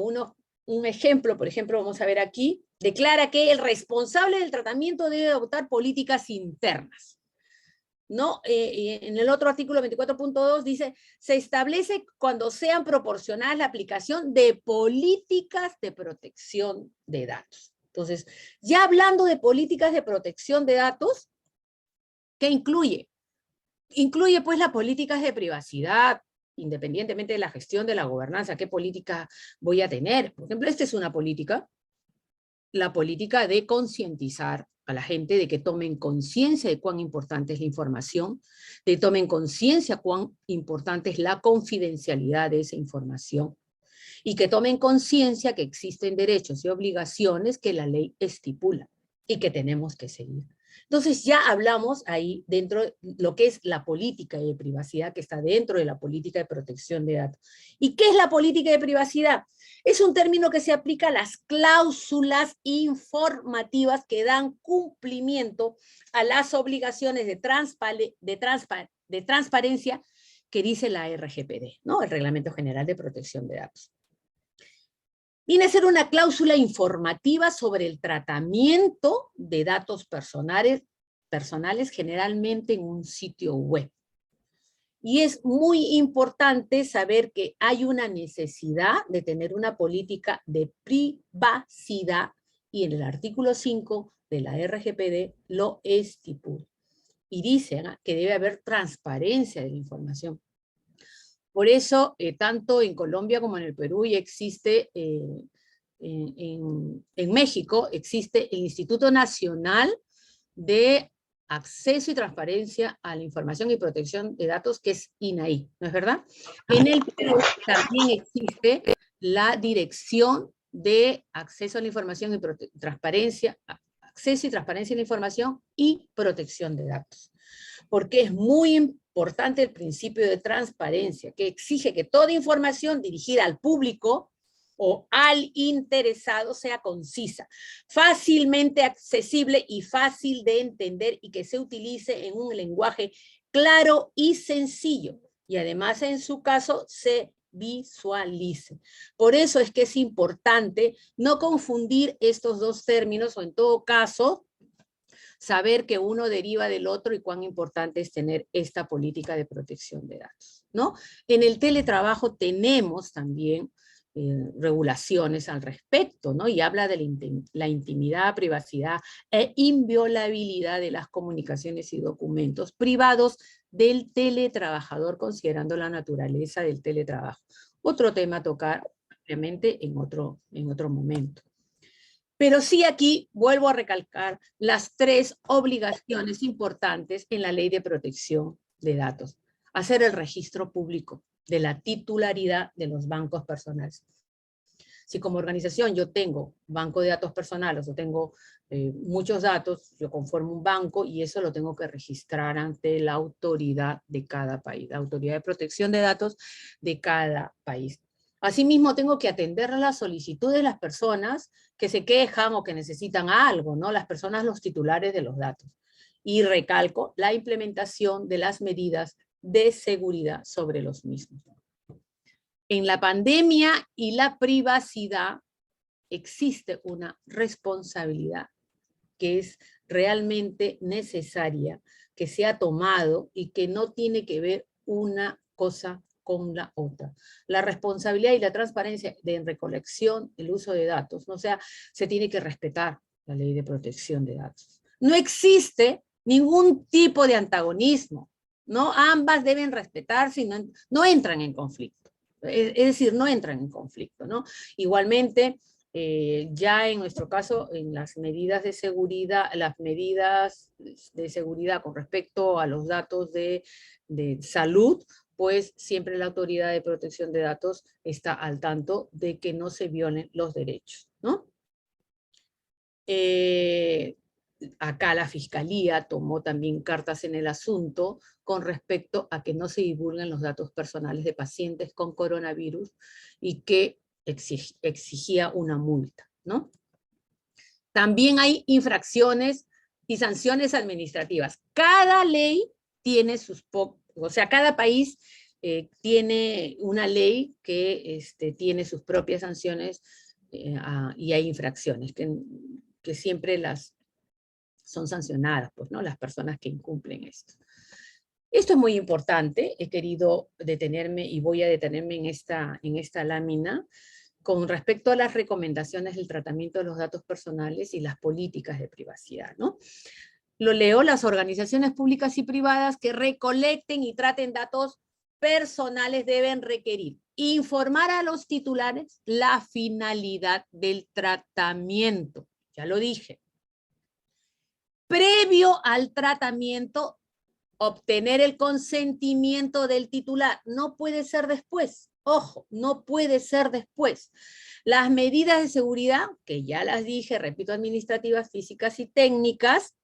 un ejemplo, por ejemplo, vamos a ver aquí, declara que el responsable del tratamiento debe adoptar políticas internas, ¿no? En el otro artículo 24.2 dice, se establece cuando sean proporcionadas la aplicación de políticas de protección de datos. Entonces, ya hablando de políticas de protección de datos, ¿qué incluye? Incluye pues las políticas de privacidad, independientemente de la gestión de la gobernanza, qué política voy a tener. Por ejemplo, esta es una política, la política de concientizar a la gente de que tomen conciencia de cuán importante es la información, de que tomen conciencia cuán importante es la confidencialidad de esa información, y que tomen conciencia que existen derechos y obligaciones que la ley estipula y que tenemos que seguir. Entonces ya hablamos ahí dentro de lo que es la política de privacidad que está dentro de la política de protección de datos. ¿Y qué es la política de privacidad? Es un término que se aplica a las cláusulas informativas que dan cumplimiento a las obligaciones de transparencia que dice la RGPD, ¿no? El Reglamento General de Protección de Datos. Viene a ser una cláusula informativa sobre el tratamiento de datos personales generalmente en un sitio web. Y es muy importante saber que hay una necesidad de tener una política de privacidad y en el artículo 5 de la RGPD lo estipula. Y dice que debe haber transparencia de la información. Por eso, tanto en Colombia como en el Perú ya existe, en México, existe el Instituto Nacional de Acceso y Transparencia a la Información y Protección de Datos, que es INAI, ¿no es verdad? En el Perú también existe la Dirección de Acceso a la Información y Transparencia, Acceso y Transparencia a la Información y Protección de Datos. Porque es muy importante el principio de transparencia, que exige que toda información dirigida al público o al interesado sea concisa, fácilmente accesible y fácil de entender y que se utilice en un lenguaje claro y sencillo. Y además, en su caso, se visualice. Por eso es que es importante no confundir estos dos términos o en todo caso, saber que uno deriva del otro y cuán importante es tener esta política de protección de datos, ¿no? En el teletrabajo tenemos también regulaciones al respecto, ¿no? Y habla de la intimidad, privacidad e inviolabilidad de las comunicaciones y documentos privados del teletrabajador, considerando la naturaleza del teletrabajo. Otro tema a tocar, obviamente, en otro momento. Pero sí aquí vuelvo a recalcar las 3 obligaciones importantes en la Ley de Protección de Datos. Hacer el registro público de la titularidad de los bancos personales. Si como organización yo tengo banco de datos personales o tengo muchos datos, yo conformo un banco y eso lo tengo que registrar ante la autoridad de cada país, la autoridad de protección de datos de cada país. Asimismo, tengo que atender las solicitudes de las personas que se quejan o que necesitan algo, ¿no? Las personas, los titulares de los datos. Y recalco la implementación de las medidas de seguridad sobre los mismos. En la pandemia y la privacidad existe una responsabilidad que es realmente necesaria, que se ha tomado y que no tiene que ver una cosa con la otra. La responsabilidad y la transparencia en recolección, el uso de datos, ¿no? O sea, se tiene que respetar la ley de protección de datos. No existe ningún tipo de antagonismo, ¿no? Ambas deben respetarse y no entran en conflicto. Es decir, no entran en conflicto, ¿no? Igualmente, ya en nuestro caso, en las medidas de seguridad, con respecto a los datos de salud, pues siempre la autoridad de protección de datos está al tanto de que no se violen los derechos, ¿no? Acá la Fiscalía tomó también cartas en el asunto con respecto a que no se divulguen los datos personales de pacientes con coronavirus y que exigía una multa, ¿no? También hay infracciones y sanciones administrativas. Cada ley tiene o sea, cada país tiene una ley que tiene sus propias sanciones y hay infracciones que siempre son sancionadas, pues, ¿no? Las personas que incumplen esto. Esto es muy importante, he querido detenerme y voy a detenerme en esta lámina con respecto a las recomendaciones del tratamiento de los datos personales y las políticas de privacidad, ¿no? Lo leo: las organizaciones públicas y privadas que recolecten y traten datos personales deben requerir informar a los titulares la finalidad del tratamiento, ya lo dije. Previo al tratamiento, obtener el consentimiento del titular. No puede ser después. Ojo, no puede ser después. Las medidas de seguridad, que ya las dije, repito, administrativas, físicas y técnicas,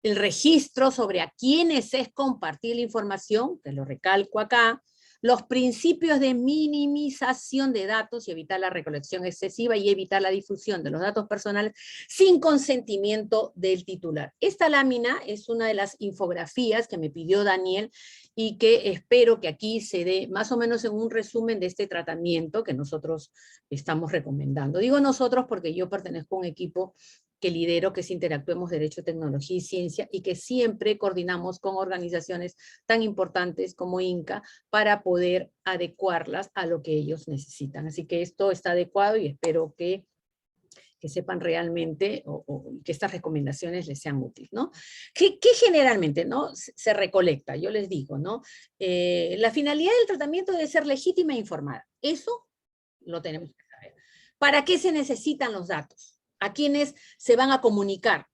el registro sobre a quiénes es compartir la información, que lo recalco acá, los principios de minimización de datos y evitar la recolección excesiva y evitar la difusión de los datos personales sin consentimiento del titular. Esta lámina es una de las infografías que me pidió Daniel y que espero que aquí se dé más o menos en un resumen de este tratamiento que nosotros estamos recomendando. Digo nosotros porque yo pertenezco a un equipo que lidero, que es Interactuemos Derecho, Tecnología y Ciencia, y que siempre coordinamos con organizaciones tan importantes como INCA para poder adecuarlas a lo que ellos necesitan. Así que esto está adecuado y espero que sepan realmente o que estas recomendaciones les sean útiles, ¿no? ¿Qué generalmente, ¿no? se recolecta? Yo les digo, ¿no? La finalidad del tratamiento debe ser legítima e informada. Eso lo tenemos que saber. ¿Para qué se necesitan los datos? ¿A quiénes se van a comunicar?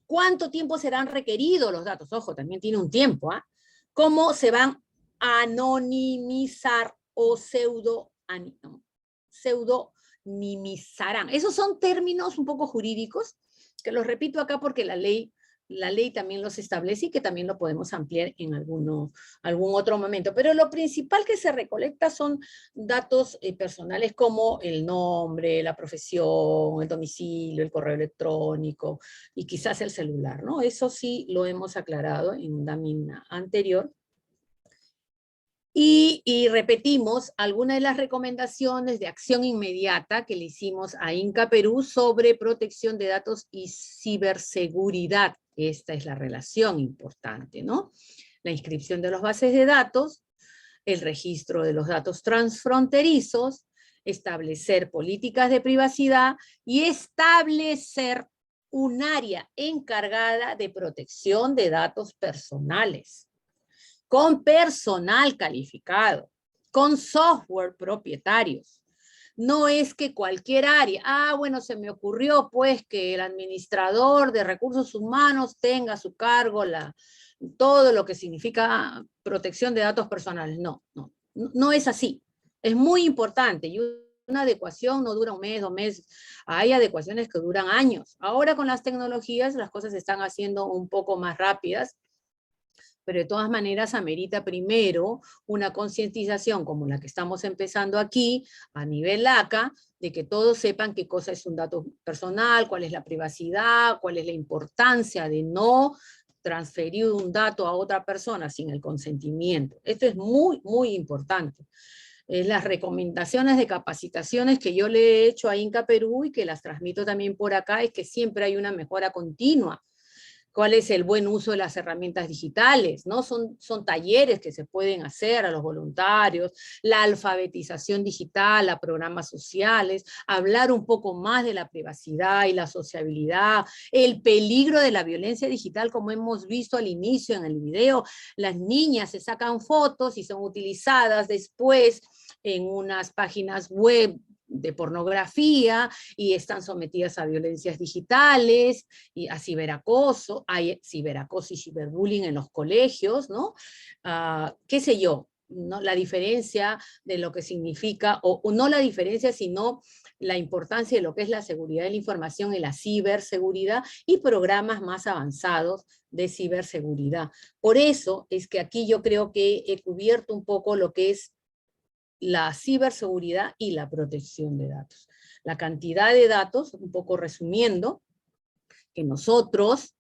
¿Cuánto tiempo serán requeridos los datos? Ojo, también tiene un tiempo, ¿ah? ¿Cómo se van a anonimizar o pseudonimizarán? Esos son términos un poco jurídicos, que los repito acá porque la ley también los establece y que también lo podemos ampliar en algún otro momento. Pero lo principal que se recolecta son datos personales como el nombre, la profesión, el domicilio, el correo electrónico y quizás el celular, ¿no? Eso sí lo hemos aclarado en un lámina anterior. Y repetimos algunas de las recomendaciones de acción inmediata que le hicimos a INCA Perú sobre protección de datos y ciberseguridad. Esta es la relación importante, ¿no? La inscripción de las bases de datos, el registro de los datos transfronterizos, establecer políticas de privacidad y establecer un área encargada de protección de datos personales, con personal calificado, con software propietarios. No es que cualquier área, bueno, se me ocurrió pues que el administrador de recursos humanos tenga a su cargo todo lo que significa protección de datos personales. No es así. Es muy importante. Yo una adecuación no dura un mes, 2 meses, hay adecuaciones que duran años. Ahora con las tecnologías las cosas se están haciendo un poco más rápidas, pero de todas maneras amerita primero una concientización como la que estamos empezando aquí, a nivel ACA, de que todos sepan qué cosa es un dato personal, cuál es la privacidad, cuál es la importancia de no transferir un dato a otra persona sin el consentimiento. Esto es muy, muy importante. Las recomendaciones de capacitaciones que yo le he hecho a Inca Perú y que las transmito también por acá es que siempre hay una mejora continua. ¿Cuál es el buen uso de las herramientas digitales? ¿No? Son talleres que se pueden hacer a los voluntarios, la alfabetización digital, a programas sociales, hablar un poco más de la privacidad y la sociabilidad, el peligro de la violencia digital, como hemos visto al inicio en el video. Las niñas se sacan fotos y son utilizadas después en unas páginas web de pornografía y están sometidas a violencias digitales y a ciberacoso, hay ciberacoso y ciberbullying en los colegios, ¿no? ¿Qué sé yo? ¿No? La diferencia de lo que significa, o no la diferencia, sino la importancia de lo que es la seguridad de la información y la ciberseguridad y programas más avanzados de ciberseguridad. Por eso es que aquí yo creo que he cubierto un poco lo que es la ciberseguridad y la protección de datos. La cantidad de datos, un poco resumiendo, que nosotros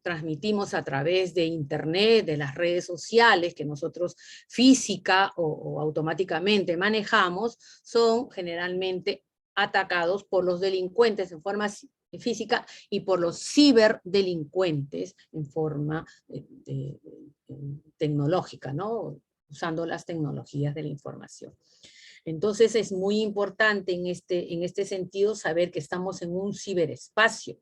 transmitimos a través de internet, de las redes sociales, que nosotros física o automáticamente manejamos, son generalmente atacados por los delincuentes en forma física y por los ciberdelincuentes en forma tecnológica, ¿no? Usando las tecnologías de la información. Entonces es muy importante en este sentido saber que estamos en un ciberespacio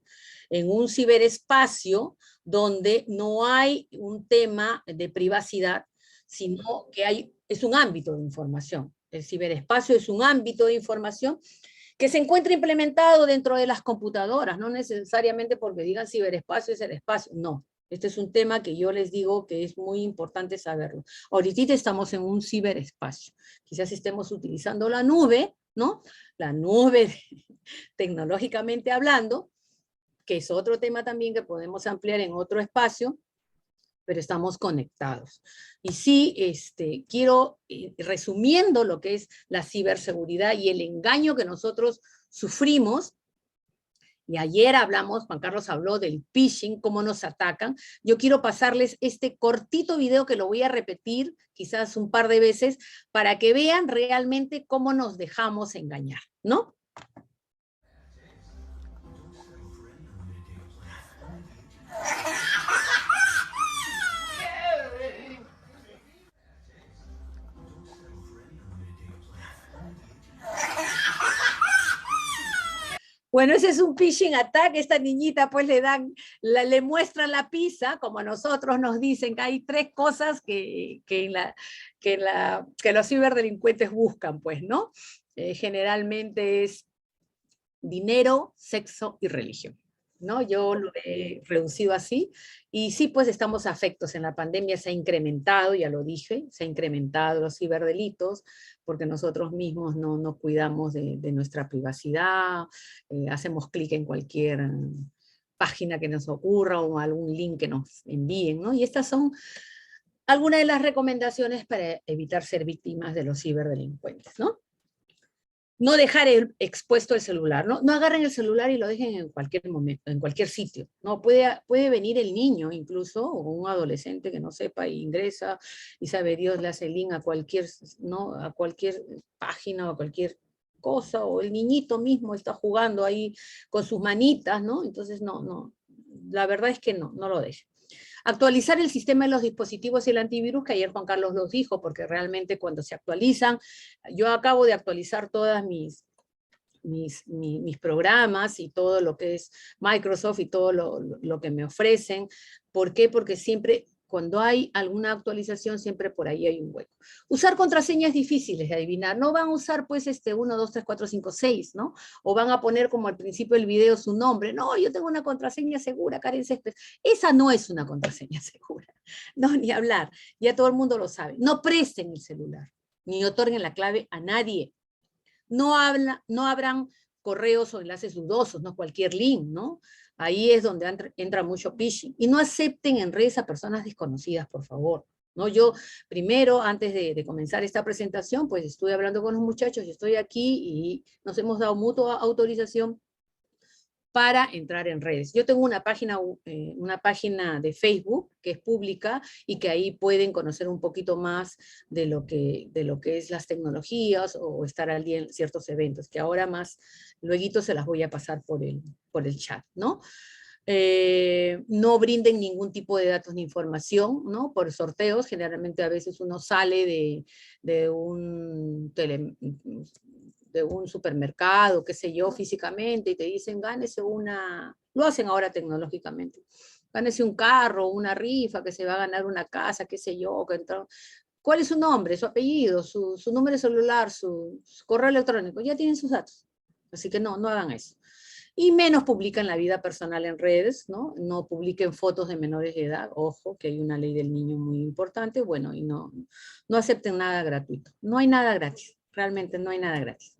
donde no hay un tema de privacidad, sino que es un ámbito de información. El ciberespacio es un ámbito de información que se encuentra implementado dentro de las computadoras, no necesariamente porque digan ciberespacio es el espacio, no. Este es un tema que yo les digo que es muy importante saberlo. Ahorita estamos en un ciberespacio. Quizás estemos utilizando la nube, ¿no? La nube, tecnológicamente hablando, que es otro tema también que podemos ampliar en otro espacio, pero estamos conectados. Y sí, quiero, resumiendo lo que es la ciberseguridad y el engaño que nosotros sufrimos. Y ayer hablamos, Juan Carlos habló del phishing, cómo nos atacan. Yo quiero pasarles este cortito video que lo voy a repetir quizás un par de veces para que vean realmente cómo nos dejamos engañar, ¿no? Bueno, ese es un phishing attack. Esta niñita pues le muestran la pizza, como a nosotros nos dicen que hay 3 cosas que los ciberdelincuentes buscan, pues, ¿no? Generalmente es dinero, sexo y religión, ¿no? Yo lo he reducido así, y sí, pues estamos afectos. En la pandemia se ha incrementado, ya lo dije, se ha incrementado los ciberdelitos, porque nosotros mismos no cuidamos de nuestra privacidad, hacemos clic en cualquier página que nos ocurra o algún link que nos envíen, ¿no? Y estas son algunas de las recomendaciones para evitar ser víctimas de los ciberdelincuentes, ¿no? No dejar expuesto el celular, ¿no? No agarren el celular y lo dejen en cualquier momento, en cualquier sitio, ¿no? Puede venir el niño incluso, o un adolescente que no sepa, y ingresa, y sabe Dios, le hace link a cualquier, ¿no? A cualquier página o a cualquier cosa, o el niñito mismo está jugando ahí con sus manitas, ¿no? Entonces no, la verdad es que no lo dejen. Actualizar el sistema de los dispositivos y el antivirus, que ayer Juan Carlos los dijo, porque realmente cuando se actualizan, yo acabo de actualizar todas mis programas y todo lo que es Microsoft y todo lo que me ofrecen. ¿Por qué? Porque siempre, cuando hay alguna actualización, siempre por ahí hay un hueco. Usar contraseñas difíciles de adivinar. No van a usar pues 1, 2, 3, 4, 5, 6, ¿no? O van a poner como al principio del video su nombre. No, yo tengo una contraseña segura, Karen Céspedes. Esa no es una contraseña segura. No, ni hablar. Ya todo el mundo lo sabe. No presten el celular, ni otorguen la clave a nadie. no abran correos o enlaces dudosos, no cualquier link, ¿no? Ahí es donde entra mucho phishing. Y no acepten en redes a personas desconocidas, por favor. ¿No? Yo primero, antes de comenzar esta presentación, pues estuve hablando con los muchachos, yo estoy aquí y nos hemos dado mutua autorización para entrar en redes. Yo tengo una página de Facebook que es pública y que ahí pueden conocer un poquito más de lo que es las tecnologías o estar al día en ciertos eventos, que ahora más, luego se las voy a pasar por el chat, ¿no? No brinden ningún tipo de datos ni información, ¿no? Por sorteos, generalmente a veces uno sale de un supermercado, qué sé yo, físicamente, y te dicen, gánese lo hacen ahora tecnológicamente, gánese un carro, una rifa, que se va a ganar una casa, qué sé yo, ¿cuál es su nombre, su apellido, su número de celular, su correo electrónico? Ya tienen sus datos, así que no hagan eso. Y menos publican la vida personal en redes, ¿no? No publiquen fotos de menores de edad, ojo, que hay una ley del niño muy importante, bueno, y no acepten nada gratuito. No hay nada gratis, realmente no hay nada gratis.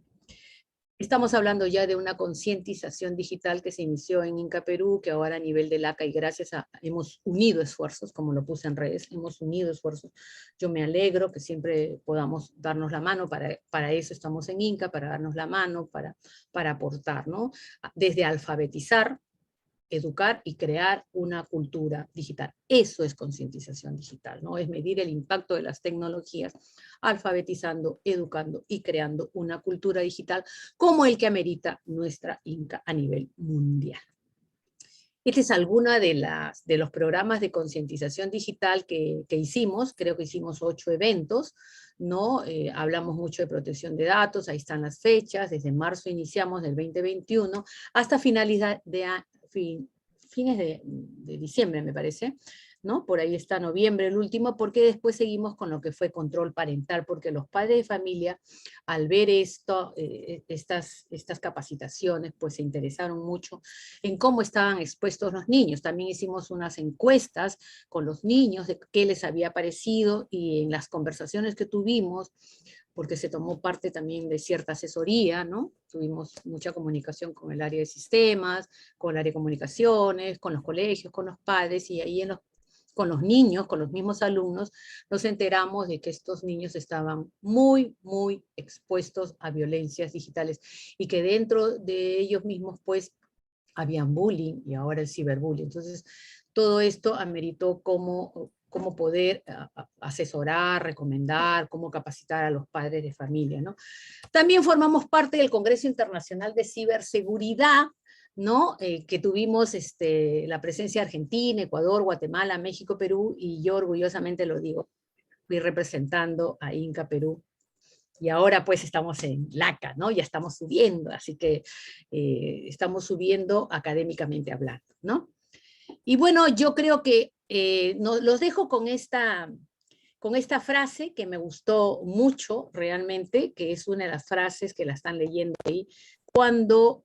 Estamos hablando ya de una concientización digital que se inició en Inca Perú, que ahora a nivel del ACA y gracias a, hemos unido esfuerzos, como lo puse en redes, hemos unido esfuerzos. Yo me alegro que siempre podamos darnos la mano, para eso estamos en Inca, para darnos la mano, para aportar, ¿no? Desde alfabetizar, educar y crear una cultura digital. Eso es concientización digital, ¿no? Es medir el impacto de las tecnologías, alfabetizando, educando y creando una cultura digital como el que amerita nuestra Inca a nivel mundial. Este es alguna de los programas de concientización digital que hicimos, creo que hicimos 8 eventos, ¿no? Hablamos mucho de protección de datos, ahí están las fechas, desde marzo iniciamos del 2021 hasta fines de diciembre, me parece, ¿no? Por ahí está noviembre el último, porque después seguimos con lo que fue control parental, porque los padres de familia, al ver estas capacitaciones, pues se interesaron mucho en cómo estaban expuestos los niños. También hicimos unas encuestas con los niños de qué les había parecido, y en las conversaciones que tuvimos, porque se tomó parte también de cierta asesoría, ¿no? Tuvimos mucha comunicación con el área de sistemas, con el área de comunicaciones, con los colegios, con los padres, y ahí con los niños, con los mismos alumnos, nos enteramos de que estos niños estaban muy, muy expuestos a violencias digitales, y que dentro de ellos mismos, pues, habían bullying, y ahora el ciberbullying. Entonces, todo esto ameritó cómo poder asesorar, recomendar, cómo capacitar a los padres de familia, ¿no? También formamos parte del Congreso Internacional de Ciberseguridad, ¿no? Que tuvimos la presencia de Argentina, Ecuador, Guatemala, México, Perú, y yo orgullosamente lo digo, fui representando a Inca Perú. Y ahora pues estamos en LACA, ¿no? Ya estamos subiendo, así que estamos subiendo académicamente hablando, ¿no? Y bueno, yo creo que los dejo con esta frase que me gustó mucho realmente, que es una de las frases que la están leyendo ahí, cuando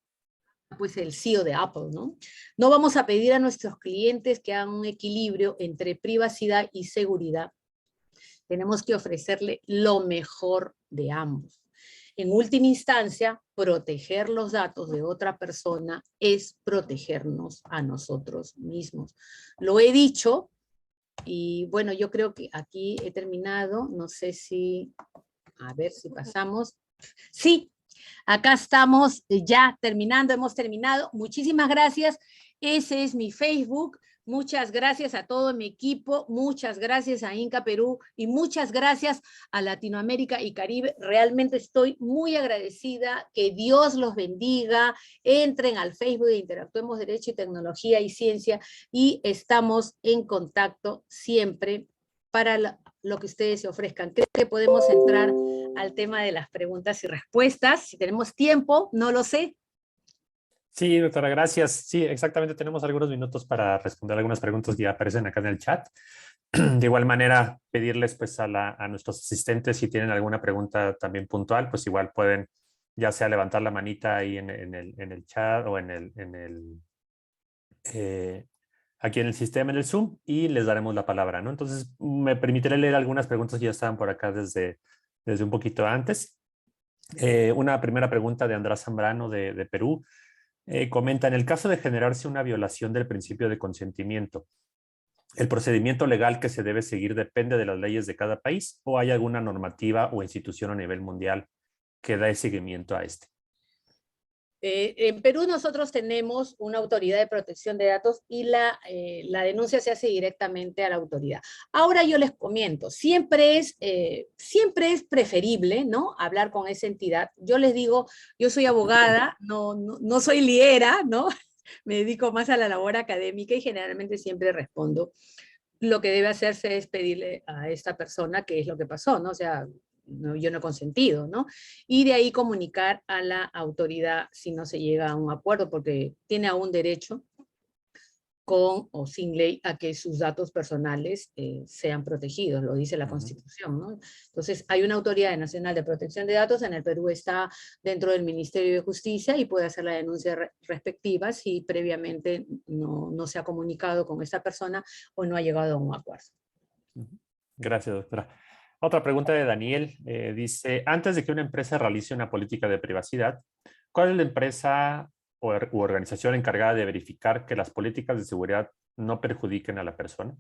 pues el CEO de Apple, ¿no? No vamos a pedir a nuestros clientes que hagan un equilibrio entre privacidad y seguridad. Tenemos que ofrecerle lo mejor de ambos. En última instancia, proteger los datos de otra persona es protegernos a nosotros mismos. Lo he dicho, y bueno, yo creo que aquí he terminado. No sé si, a ver si pasamos. Sí, acá estamos ya terminando, hemos terminado. Muchísimas gracias. Ese es mi Facebook. Muchas gracias a todo mi equipo, muchas gracias a Inca Perú y muchas gracias a Latinoamérica y Caribe. Realmente estoy muy agradecida, que Dios los bendiga. Entren al Facebook de Interactuemos Derecho y Tecnología y Ciencia y estamos en contacto siempre para lo que ustedes se ofrezcan. Creo que podemos entrar al tema de las preguntas y respuestas. Si tenemos tiempo, no lo sé. Sí, doctora, gracias. Sí, exactamente, tenemos algunos minutos para responder algunas preguntas que ya aparecen acá en el chat. De igual manera, pedirles pues a nuestros asistentes, si tienen alguna pregunta también puntual, pues igual pueden ya sea levantar la manita ahí en el chat o aquí en el sistema, en el Zoom, y les daremos la palabra, ¿no? Entonces, me permitiré leer algunas preguntas que ya estaban por acá desde un poquito antes. Una primera pregunta de Andrés Zambrano de Perú. Comenta, en el caso de generarse una violación del principio de consentimiento, ¿el procedimiento legal que se debe seguir depende de las leyes de cada país o hay alguna normativa o institución a nivel mundial que dé seguimiento a este? En Perú nosotros tenemos una autoridad de protección de datos y la denuncia se hace directamente a la autoridad. Ahora yo les comento, siempre es preferible, ¿no?, hablar con esa entidad. Yo les digo, yo soy abogada, no soy liera, ¿no? Me dedico más a la labor académica y generalmente siempre respondo. Lo que debe hacerse es pedirle a esta persona qué es lo que pasó, ¿no? O sea, no, yo no he consentido, ¿no? Y de ahí comunicar a la autoridad si no se llega a un acuerdo, porque tiene aún derecho, con o sin ley, a que sus datos personales sean protegidos, lo dice la Constitución, ¿no? Entonces, hay una Autoridad Nacional de Protección de Datos, en el Perú está dentro del Ministerio de Justicia y puede hacer la denuncia respectiva si previamente no se ha comunicado con esta persona o no ha llegado a un acuerdo. Gracias, doctora. Otra pregunta de Daniel. Dice, antes de que una empresa realice una política de privacidad, ¿cuál es la empresa u organización encargada de verificar que las políticas de seguridad no perjudiquen a la persona?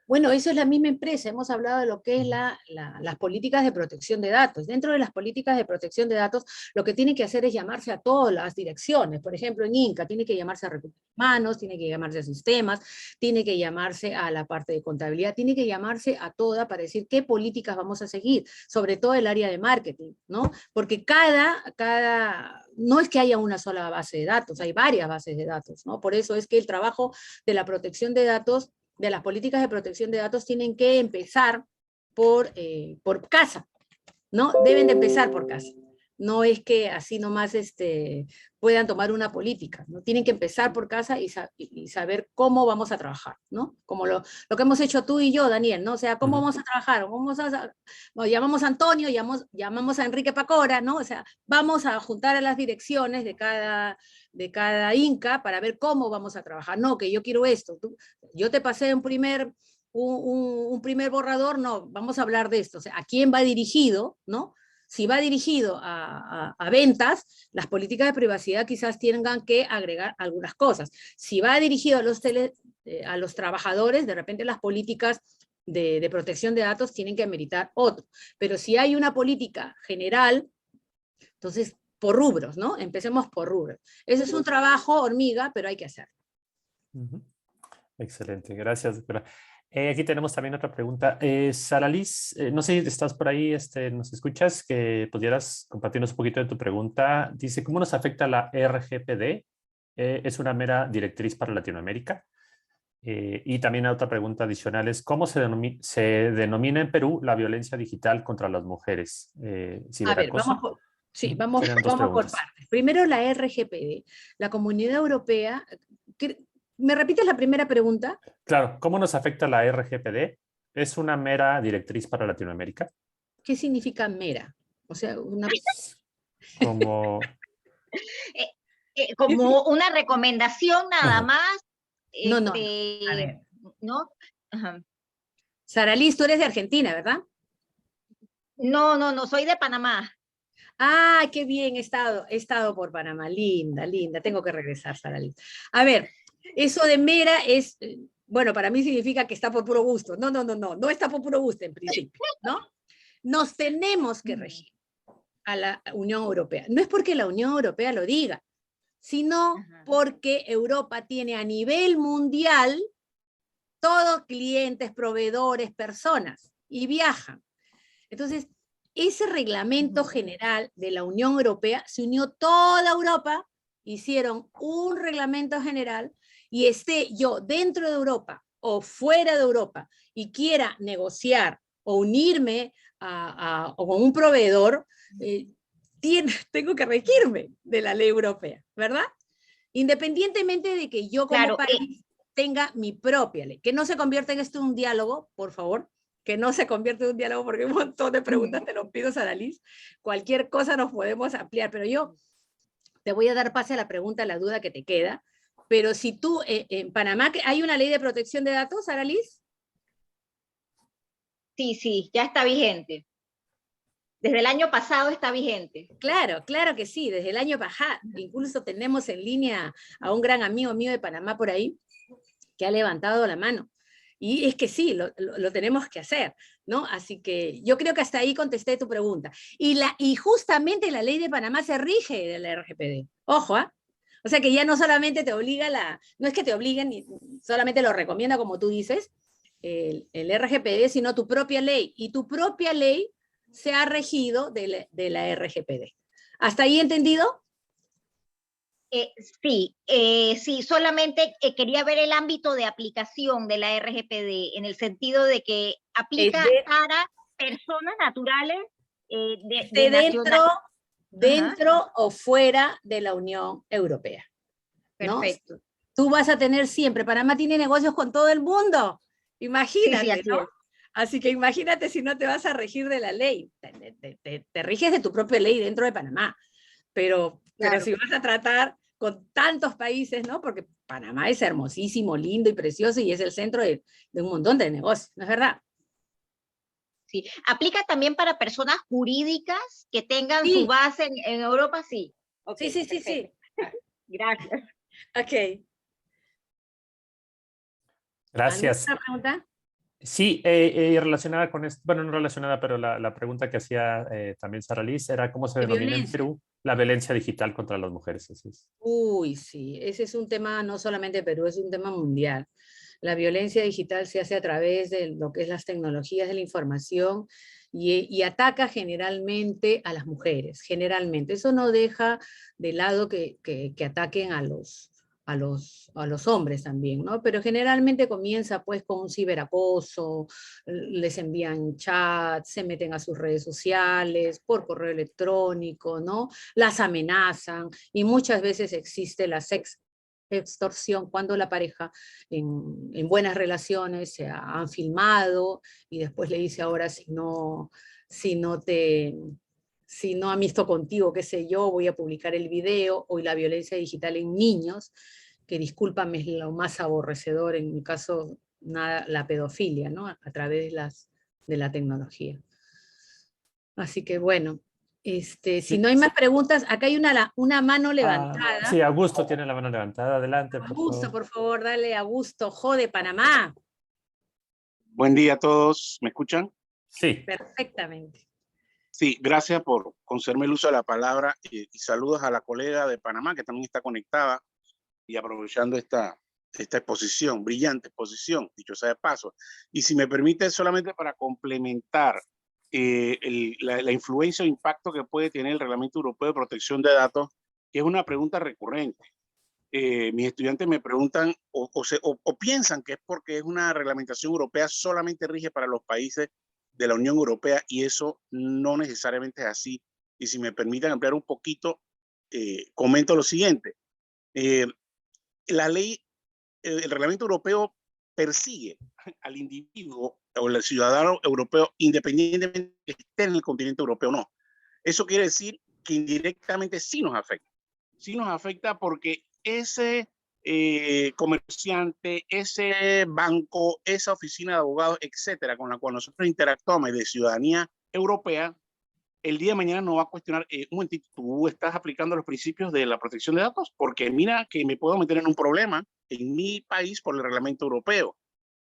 Bueno, eso es la misma empresa. Hemos hablado de lo que es las políticas de protección de datos. Dentro de las políticas de protección de datos, lo que tiene que hacer es llamarse a todas las direcciones. Por ejemplo, en Inca tiene que llamarse a recursos humanos, tiene que llamarse a sistemas, tiene que llamarse a la parte de contabilidad, tiene que llamarse a toda para decir qué políticas vamos a seguir, sobre todo el área de marketing, ¿no? Porque no es que haya una sola base de datos, hay varias bases de datos, ¿no? Por eso es que el trabajo de la protección de datos, de las políticas de protección de datos, tienen que empezar por casa, ¿no? Deben de empezar por casa. No es que así nomás puedan tomar una política, ¿no? Tienen que empezar por casa y saber cómo vamos a trabajar, ¿no? Como lo que hemos hecho tú y yo, Daniel, ¿no? O sea, ¿cómo vamos a trabajar? Llamamos a Antonio, llamamos a Enrique Pacora, ¿no? O sea, vamos a juntar a las direcciones de cada Inca para ver cómo vamos a trabajar. No, que yo quiero esto. Yo te pasé un primer borrador, no, vamos a hablar de esto. O sea, ¿a quién va dirigido, no? Si va dirigido a ventas, las políticas de privacidad quizás tengan que agregar algunas cosas. Si va dirigido a los trabajadores, de repente las políticas de protección de datos tienen que ameritar otro. Pero si hay una política general, entonces por rubros, ¿no? Empecemos por rubros. Ese es un trabajo hormiga, pero hay que hacerlo. Excelente, gracias, doctora. Aquí tenemos también otra pregunta. Sara Liz, no sé si estás por ahí, nos escuchas, que pudieras compartirnos un poquito de tu pregunta. Dice, ¿cómo nos afecta la RGPD? ¿Es una mera directriz para Latinoamérica? Y también otra pregunta adicional es, ¿cómo se denomina en Perú la violencia digital contra las mujeres? A ver, vamos por partes. Primero la RGPD. La Comunidad Europea... ¿Me repites la primera pregunta? Claro, ¿cómo nos afecta la RGPD? ¿Es una mera directriz para Latinoamérica? ¿Qué significa mera? O sea, Como... como una recomendación nada más. No. A ver. ¿No? Ajá. Sara Liz, tú eres de Argentina, ¿verdad? No, soy de Panamá. Ah, qué bien, he estado por Panamá. Linda. Tengo que regresar, Sara Liz. A ver, eso de mera es, bueno, para mí significa que está por puro gusto. No está por puro gusto en principio, ¿no? Nos tenemos que regir a la Unión Europea. No es porque la Unión Europea lo diga, sino porque Europa tiene a nivel mundial todos clientes, proveedores, personas, y viajan. Entonces, ese reglamento general de la Unión Europea, se unió toda Europa, hicieron un reglamento general, y esté yo dentro de Europa o fuera de Europa y quiera negociar o unirme o con un proveedor, tengo que regirme de la ley europea, ¿verdad? Independientemente de que yo como país tenga mi propia ley. Que no se convierta en esto un diálogo, por favor, que no se convierta en un diálogo, porque hay un montón de preguntas, te lo pido, Sara Liz. Cualquier cosa nos podemos ampliar, pero yo te voy a dar pase a la pregunta, a la duda que te queda. Pero si tú, en Panamá, ¿hay una ley de protección de datos, Sara Liz? Sí, ya está vigente. Desde el año pasado está vigente. Claro, claro que sí, desde el año pasado. Incluso tenemos en línea a un gran amigo mío de Panamá por ahí, que ha levantado la mano. Y es que sí, lo tenemos que hacer, ¿no? Así que yo creo que hasta ahí contesté tu pregunta. Y justamente la ley de Panamá se rige del RGPD. Ojo, ¿ah? O sea que ya no solamente te obliga no es que te obliguen, solamente lo recomienda como tú dices, el RGPD, sino tu propia ley. Y tu propia ley se ha regido de la RGPD. ¿Hasta ahí entendido? Sí, solamente quería ver el ámbito de aplicación de la RGPD, en el sentido de que aplica para personas naturales dentro o fuera de la Unión Europea, ¿no? Perfecto. Tú vas a tener siempre, Panamá tiene negocios con todo el mundo, imagínate, sí, ¿no? Así que imagínate si no te vas a regir de la ley, te riges de tu propia ley dentro de Panamá, pero si vas a tratar con tantos países, ¿no? Porque Panamá es hermosísimo, lindo y precioso y es el centro de un montón de negocios, ¿no es verdad? Sí. ¿Aplica también para personas jurídicas que tengan su base en Europa? Sí. Okay, sí. Gracias. Ok. Gracias. ¿Alguna pregunta? Sí, relacionada con esto, bueno, no relacionada, pero la pregunta que hacía también Sara Liz era cómo se denomina en Perú la violencia digital contra las mujeres. Así es. Uy, sí, ese es un tema no solamente de Perú, es un tema mundial. La violencia digital se hace a través de lo que es las tecnologías de la información y ataca generalmente a las mujeres, generalmente. Eso no deja de lado que ataquen a los hombres también, ¿no? Pero generalmente comienza pues con un ciberacoso, les envían chats, se meten a sus redes sociales, por correo electrónico, ¿no? Las amenazan y muchas veces existe la extorsión cuando la pareja en buenas relaciones se han filmado y después le dice ahora si no amisto contigo, qué sé yo, voy a publicar el video, o la violencia digital en niños, que discúlpame es lo más aborrecedor, en mi caso la pedofilia, ¿no? A través de la tecnología. Así que bueno, si no hay más preguntas, acá hay una mano levantada. Sí, Augusto tiene la mano levantada, adelante. Augusto, por favor, dale Augusto, de Panamá. Buen día a todos, ¿me escuchan? Sí. Perfectamente. Sí, gracias por concederme el uso de la palabra y saludos a la colega de Panamá que también está conectada y aprovechando esta exposición, brillante exposición, dicho sea de paso. Y si me permite, solamente para complementar la influencia o impacto que puede tener el Reglamento Europeo de Protección de Datos, que es una pregunta recurrente. Mis estudiantes me preguntan o piensan que es porque es una reglamentación europea, solamente rige para los países de la Unión Europea, y eso no necesariamente es así. Y si me permiten ampliar un poquito, comento lo siguiente. La ley, el reglamento europeo persigue al individuo o al ciudadano europeo independientemente de que esté en el continente europeo o no. Eso quiere decir que indirectamente sí nos afecta. Sí nos afecta porque ese comerciante, ese banco, esa oficina de abogados, etcétera, con la cual nosotros interactuamos y de ciudadanía europea, el día de mañana no va a cuestionar, un momentito, tú estás aplicando los principios de la protección de datos, porque mira que me puedo meter en un problema en mi país por el reglamento europeo.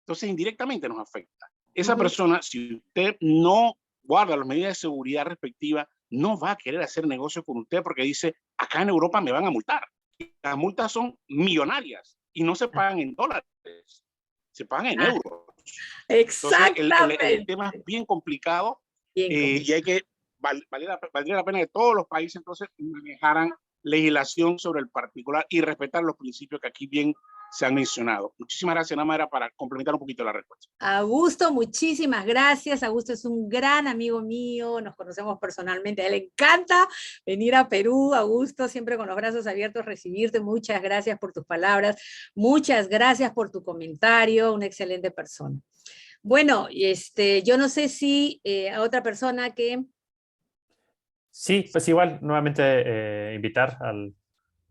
Entonces, indirectamente nos afecta. Esa persona, si usted no guarda las medidas de seguridad respectivas, no va a querer hacer negocio con usted porque dice, acá en Europa me van a multar. Las multas son millonarias y no se pagan en dólares, se pagan en euros. Exactamente. Entonces, el tema es bien complicado, y hay que valdría la pena que todos los países entonces manejaran legislación sobre el particular y respetar los principios que aquí bien se han mencionado. Muchísimas gracias, nada más era para complementar un poquito la respuesta. Augusto, muchísimas gracias. Augusto es un gran amigo mío, nos conocemos personalmente, a él le encanta venir a Perú. Augusto, siempre con los brazos abiertos, recibirte. Muchas gracias por tus palabras, muchas gracias por tu comentario, una excelente persona. Bueno, yo no sé si a otra persona que... Sí, pues igual, nuevamente invitar a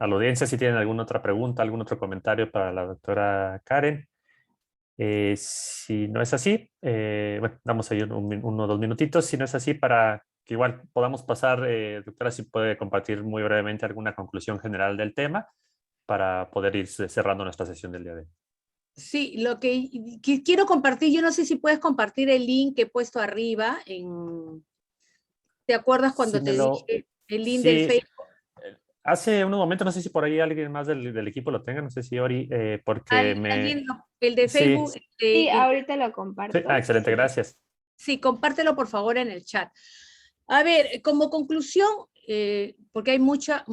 la audiencia si tienen alguna otra pregunta, algún otro comentario para la doctora Karen. Si no es así, bueno, damos ahí uno o dos minutitos. Si no es así, para que igual podamos pasar, doctora, si puede compartir muy brevemente alguna conclusión general del tema para poder ir cerrando nuestra sesión del día de hoy. Sí, lo que quiero compartir, yo no sé si puedes compartir el link que he puesto arriba. ¿Te acuerdas cuando Sí, te dije el link sí, del Facebook? hace unos momentos, no sé si por ahí alguien más del equipo lo tenga, no sé si Ori, porque ¿Alguien el de Sí. Facebook? Sí, ahorita lo comparto. Sí, excelente, gracias. Sí, compártelo por favor en el chat. A ver, como conclusión, porque hay muchas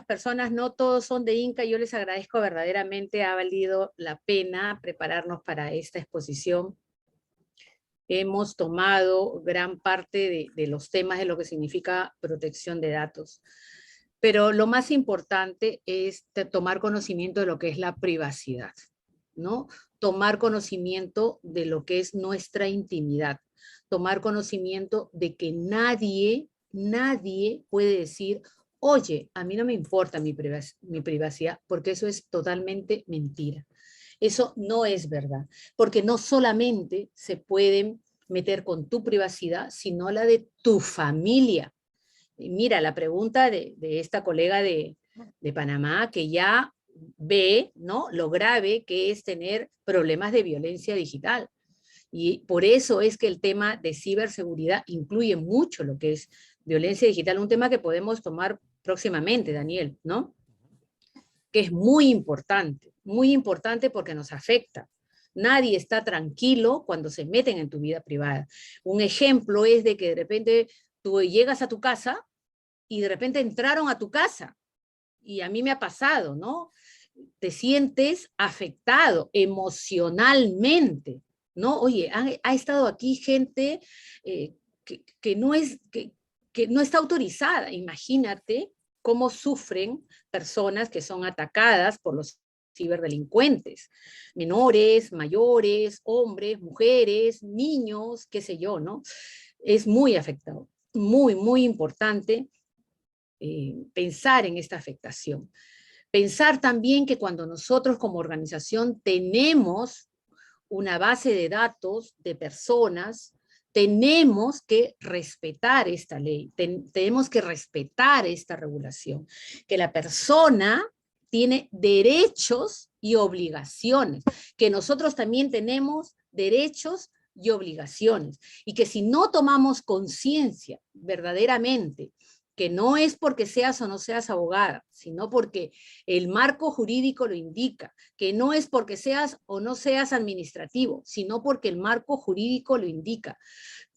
personas, no todos son de Inca, yo les agradezco verdaderamente, ha valido la pena prepararnos para esta exposición. Hemos tomado gran parte de los temas de lo que significa protección de datos. Pero lo más importante es tomar conocimiento de lo que es la privacidad, ¿no? Tomar conocimiento de lo que es nuestra intimidad. Tomar conocimiento de que nadie puede decir, oye, a mí no me importa mi privacidad, porque eso es totalmente mentira. Eso no es verdad, porque no solamente se pueden meter con tu privacidad, sino la de tu familia. Mira, la pregunta de esta colega de Panamá, que ya ve, ¿no?, lo grave que es tener problemas de violencia digital. Y por eso es que el tema de ciberseguridad incluye mucho lo que es violencia digital, un tema que podemos tomar próximamente, Daniel, ¿no? Que es muy importante porque nos afecta. Nadie está tranquilo cuando se meten en tu vida privada. Un ejemplo es de que de repente tú llegas a tu casa y de repente entraron a tu casa. Y a mí me ha pasado, ¿no? Te sientes afectado emocionalmente, ¿no? Oye, ha estado aquí gente que no está autorizada. Imagínate cómo sufren personas que son atacadas por los ciberdelincuentes, menores, mayores, hombres, mujeres, niños, qué sé yo, ¿no? Es muy afectado, muy importante pensar en esta afectación. Pensar también que cuando nosotros como organización tenemos una base de datos de personas, tenemos que respetar esta ley, tenemos que respetar esta regulación, que la persona tiene derechos y obligaciones, que nosotros también tenemos derechos y obligaciones, y que si no tomamos conciencia verdaderamente, que no es porque seas o no seas abogada, sino porque el marco jurídico lo indica, que no es porque seas o no seas administrativo, sino porque el marco jurídico lo indica.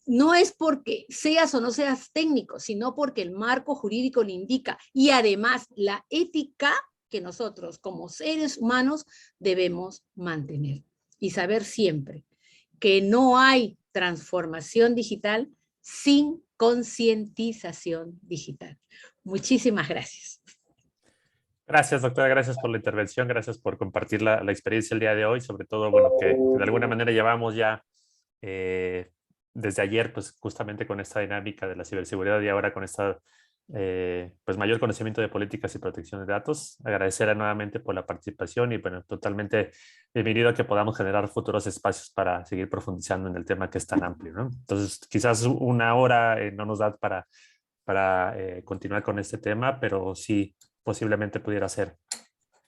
No es porque seas o no seas técnico, sino porque el marco jurídico lo indica. Y además la ética que nosotros como seres humanos debemos mantener. Y saber siempre que no hay transformación digital sin concientización digital. Muchísimas gracias. Gracias, doctora, gracias por la intervención, gracias por compartir la experiencia el día de hoy, sobre todo, bueno, que de alguna manera llevamos ya desde ayer, pues justamente con esta dinámica de la ciberseguridad y ahora con esta pues mayor conocimiento de políticas y protección de datos. Agradecerle nuevamente por la participación y bueno, totalmente bienvenido a que podamos generar futuros espacios para seguir profundizando en el tema que es tan amplio, ¿no? Entonces, quizás una hora no nos da para continuar con este tema, pero sí posiblemente pudiera ser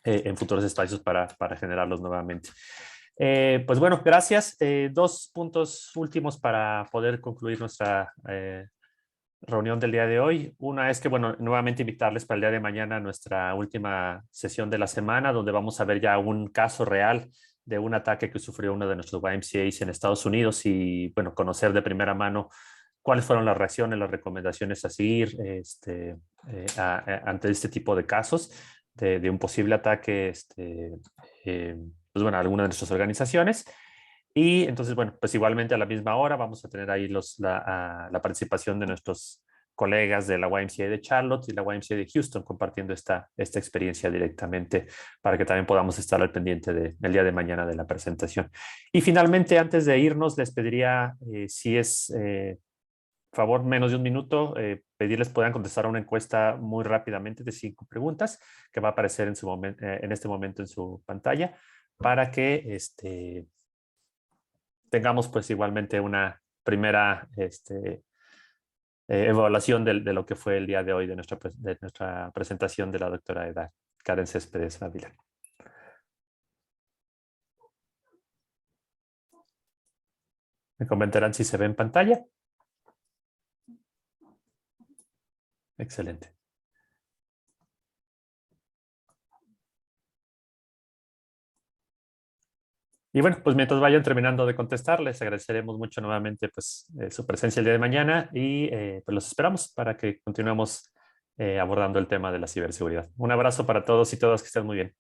en futuros espacios para generarlos nuevamente. Pues bueno, gracias. Dos puntos últimos para poder concluir nuestra reunión del día de hoy. Una es que, bueno, nuevamente invitarles para el día de mañana a nuestra última sesión de la semana, donde vamos a ver ya un caso real de un ataque que sufrió uno de nuestros YMCAs en Estados Unidos y, bueno, conocer de primera mano cuáles fueron las reacciones, las recomendaciones a seguir ante este tipo de casos de un posible ataque pues bueno, a alguna de nuestras organizaciones. Y entonces, bueno, pues igualmente a la misma hora vamos a tener ahí la participación de nuestros colegas de la YMCA de Charlotte y la YMCA de Houston compartiendo esta experiencia directamente para que también podamos estar al pendiente del día de mañana de la presentación. Y finalmente, antes de irnos, les pediría, si es favor, menos de un minuto, pedirles puedan contestar a una encuesta muy rápidamente de 5 preguntas que va a aparecer en este momento en su pantalla para que tengamos pues igualmente una primera evaluación de lo que fue el día de hoy de nuestra presentación de la doctora Karen Céspedes Ávila. ¿Me comentarán si se ve en pantalla? Excelente. Y bueno, pues mientras vayan terminando de contestar, les agradeceremos mucho nuevamente pues, su presencia el día de mañana y pues los esperamos para que continuemos abordando el tema de la ciberseguridad. Un abrazo para todos y todas, que estén muy bien.